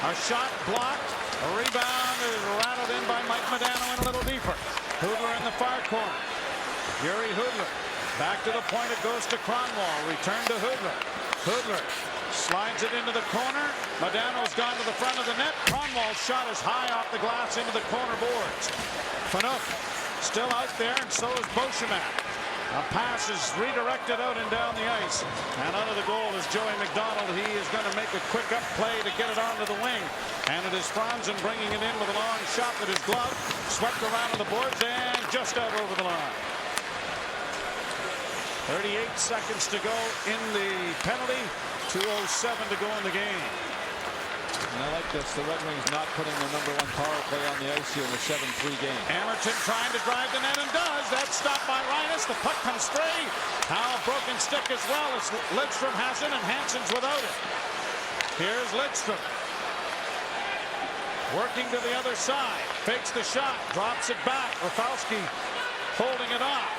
A shot blocked. A rebound is rattled in by Mike Modano and a little deeper. Hudler in the far corner. Yuri Hudler. Back to the point. It goes to Kronwall. Return to Hudler. Hudler slides it into the corner. Modano's gone to the front of the net. Kronwall's shot is high off the glass into the corner boards. Phaneuf still out there, and so is Beauchemin. A pass is redirected out and down the ice. And out of the goal is Joey McDonald. He is going to make a quick up play to get it onto the wing. And it is Franzen bringing it in with a long shot with his glove. Swept around the boards and just out over the line. 38 seconds to go in the penalty. 2:07 to go in the game. And I like this. The Red Wings not putting their #1 power play on the ice here in the 7-3 game. Emerton trying to drive the net and does. That's stopped by Reinus. The puck comes straight. Now a broken stick as well as Lidstrom has it and Hansen's without it. Here's Lidstrom. Working to the other side. Fakes the shot. Drops it back. Rafalski holding it off.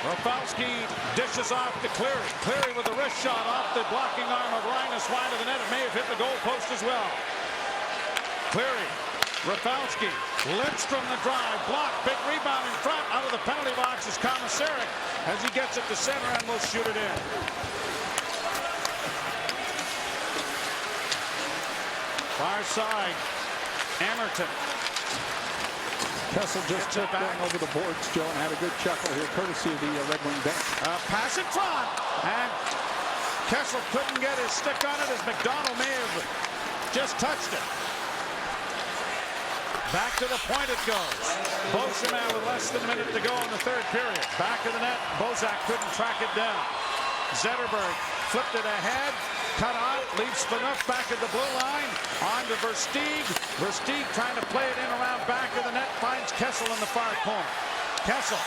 Rafalski dishes off to Cleary. Cleary with a wrist shot off the blocking arm of Reinus wide of the net. It may have hit the goal post as well. Cleary Rafalski, Lidstrom the drive, block, big rebound in front, out of the penalty box is Komisarek as he gets it to center and will shoot it in. Far side, Emerton. Kessel just took going over the boards, Joe, and had a good chuckle here, courtesy of the Red Wing bench. Pass in front, and Kessel couldn't get his stick on it as McDonald may have just touched it. Back to the point it goes. Beauchemin with less than a minute to go in the third period. Back to the net. Bozak couldn't track it down. Zetterberg flipped it ahead. Cut off. Leaves Phaneuf back at the blue line. On to Versteeg. Versteeg trying to play it in around back of the net. Finds Kessel in the far corner. Kessel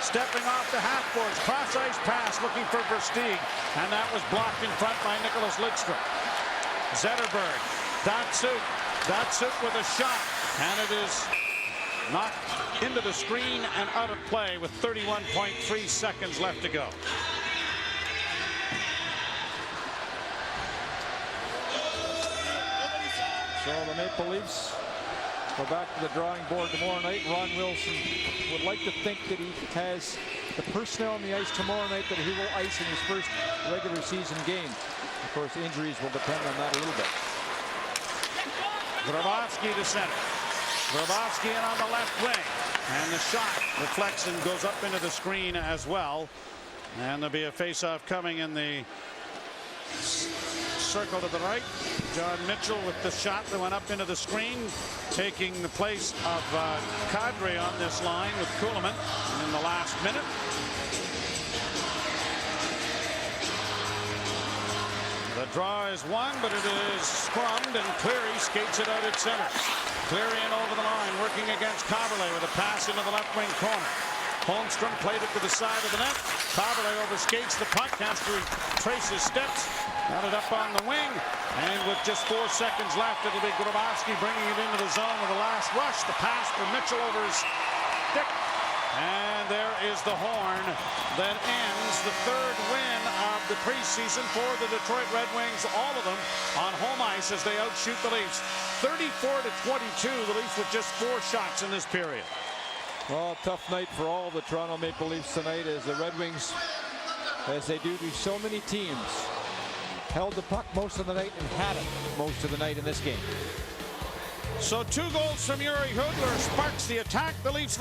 stepping off the half boards. Cross ice pass looking for Versteeg. And that was blocked in front by Nicholas Lidstrom. Zetterberg. Datsuk. Datsuk with a shot. And it is knocked into the screen and out of play with 31.3 seconds left to go. So the Maple Leafs go back to the drawing board tomorrow night. Ron Wilson would like to think that he has the personnel on the ice tomorrow night that he will ice in his first regular season game. Of course, injuries will depend on that a little bit. Grabowski to center. Grabowski in on the left wing. And the shot reflects and goes up into the screen as well. And there'll be a face-off coming in the circle to the right. John Mitchell with the shot that went up into the screen, taking the place of Kadri on this line with Kuhlman in the last minute. The draw is won, but it is scrummed, and Cleary skates it out at center. Cleary in over the line, working against Kaberle with a pass into the left wing corner. Holmstrom played it to the side of the net. Kaberle overskates the puck, has to trace his steps. Got it up on the wing, and with just 4 seconds left, it'll be Grabowski bringing it into the zone with the last rush. The pass from Mitchell over his stick. And there is the horn that ends the third win of the preseason for the Detroit Red Wings, all of them on home ice as they outshoot the Leafs. 34-22, the Leafs with just 4 shots in this period. Well, tough night for all the Toronto Maple Leafs tonight as the Red Wings, as they do to so many teams, held the puck most of the night and had it most of the night in this game. So 2 goals from Yuri Hudler sparks the attack. The Leafs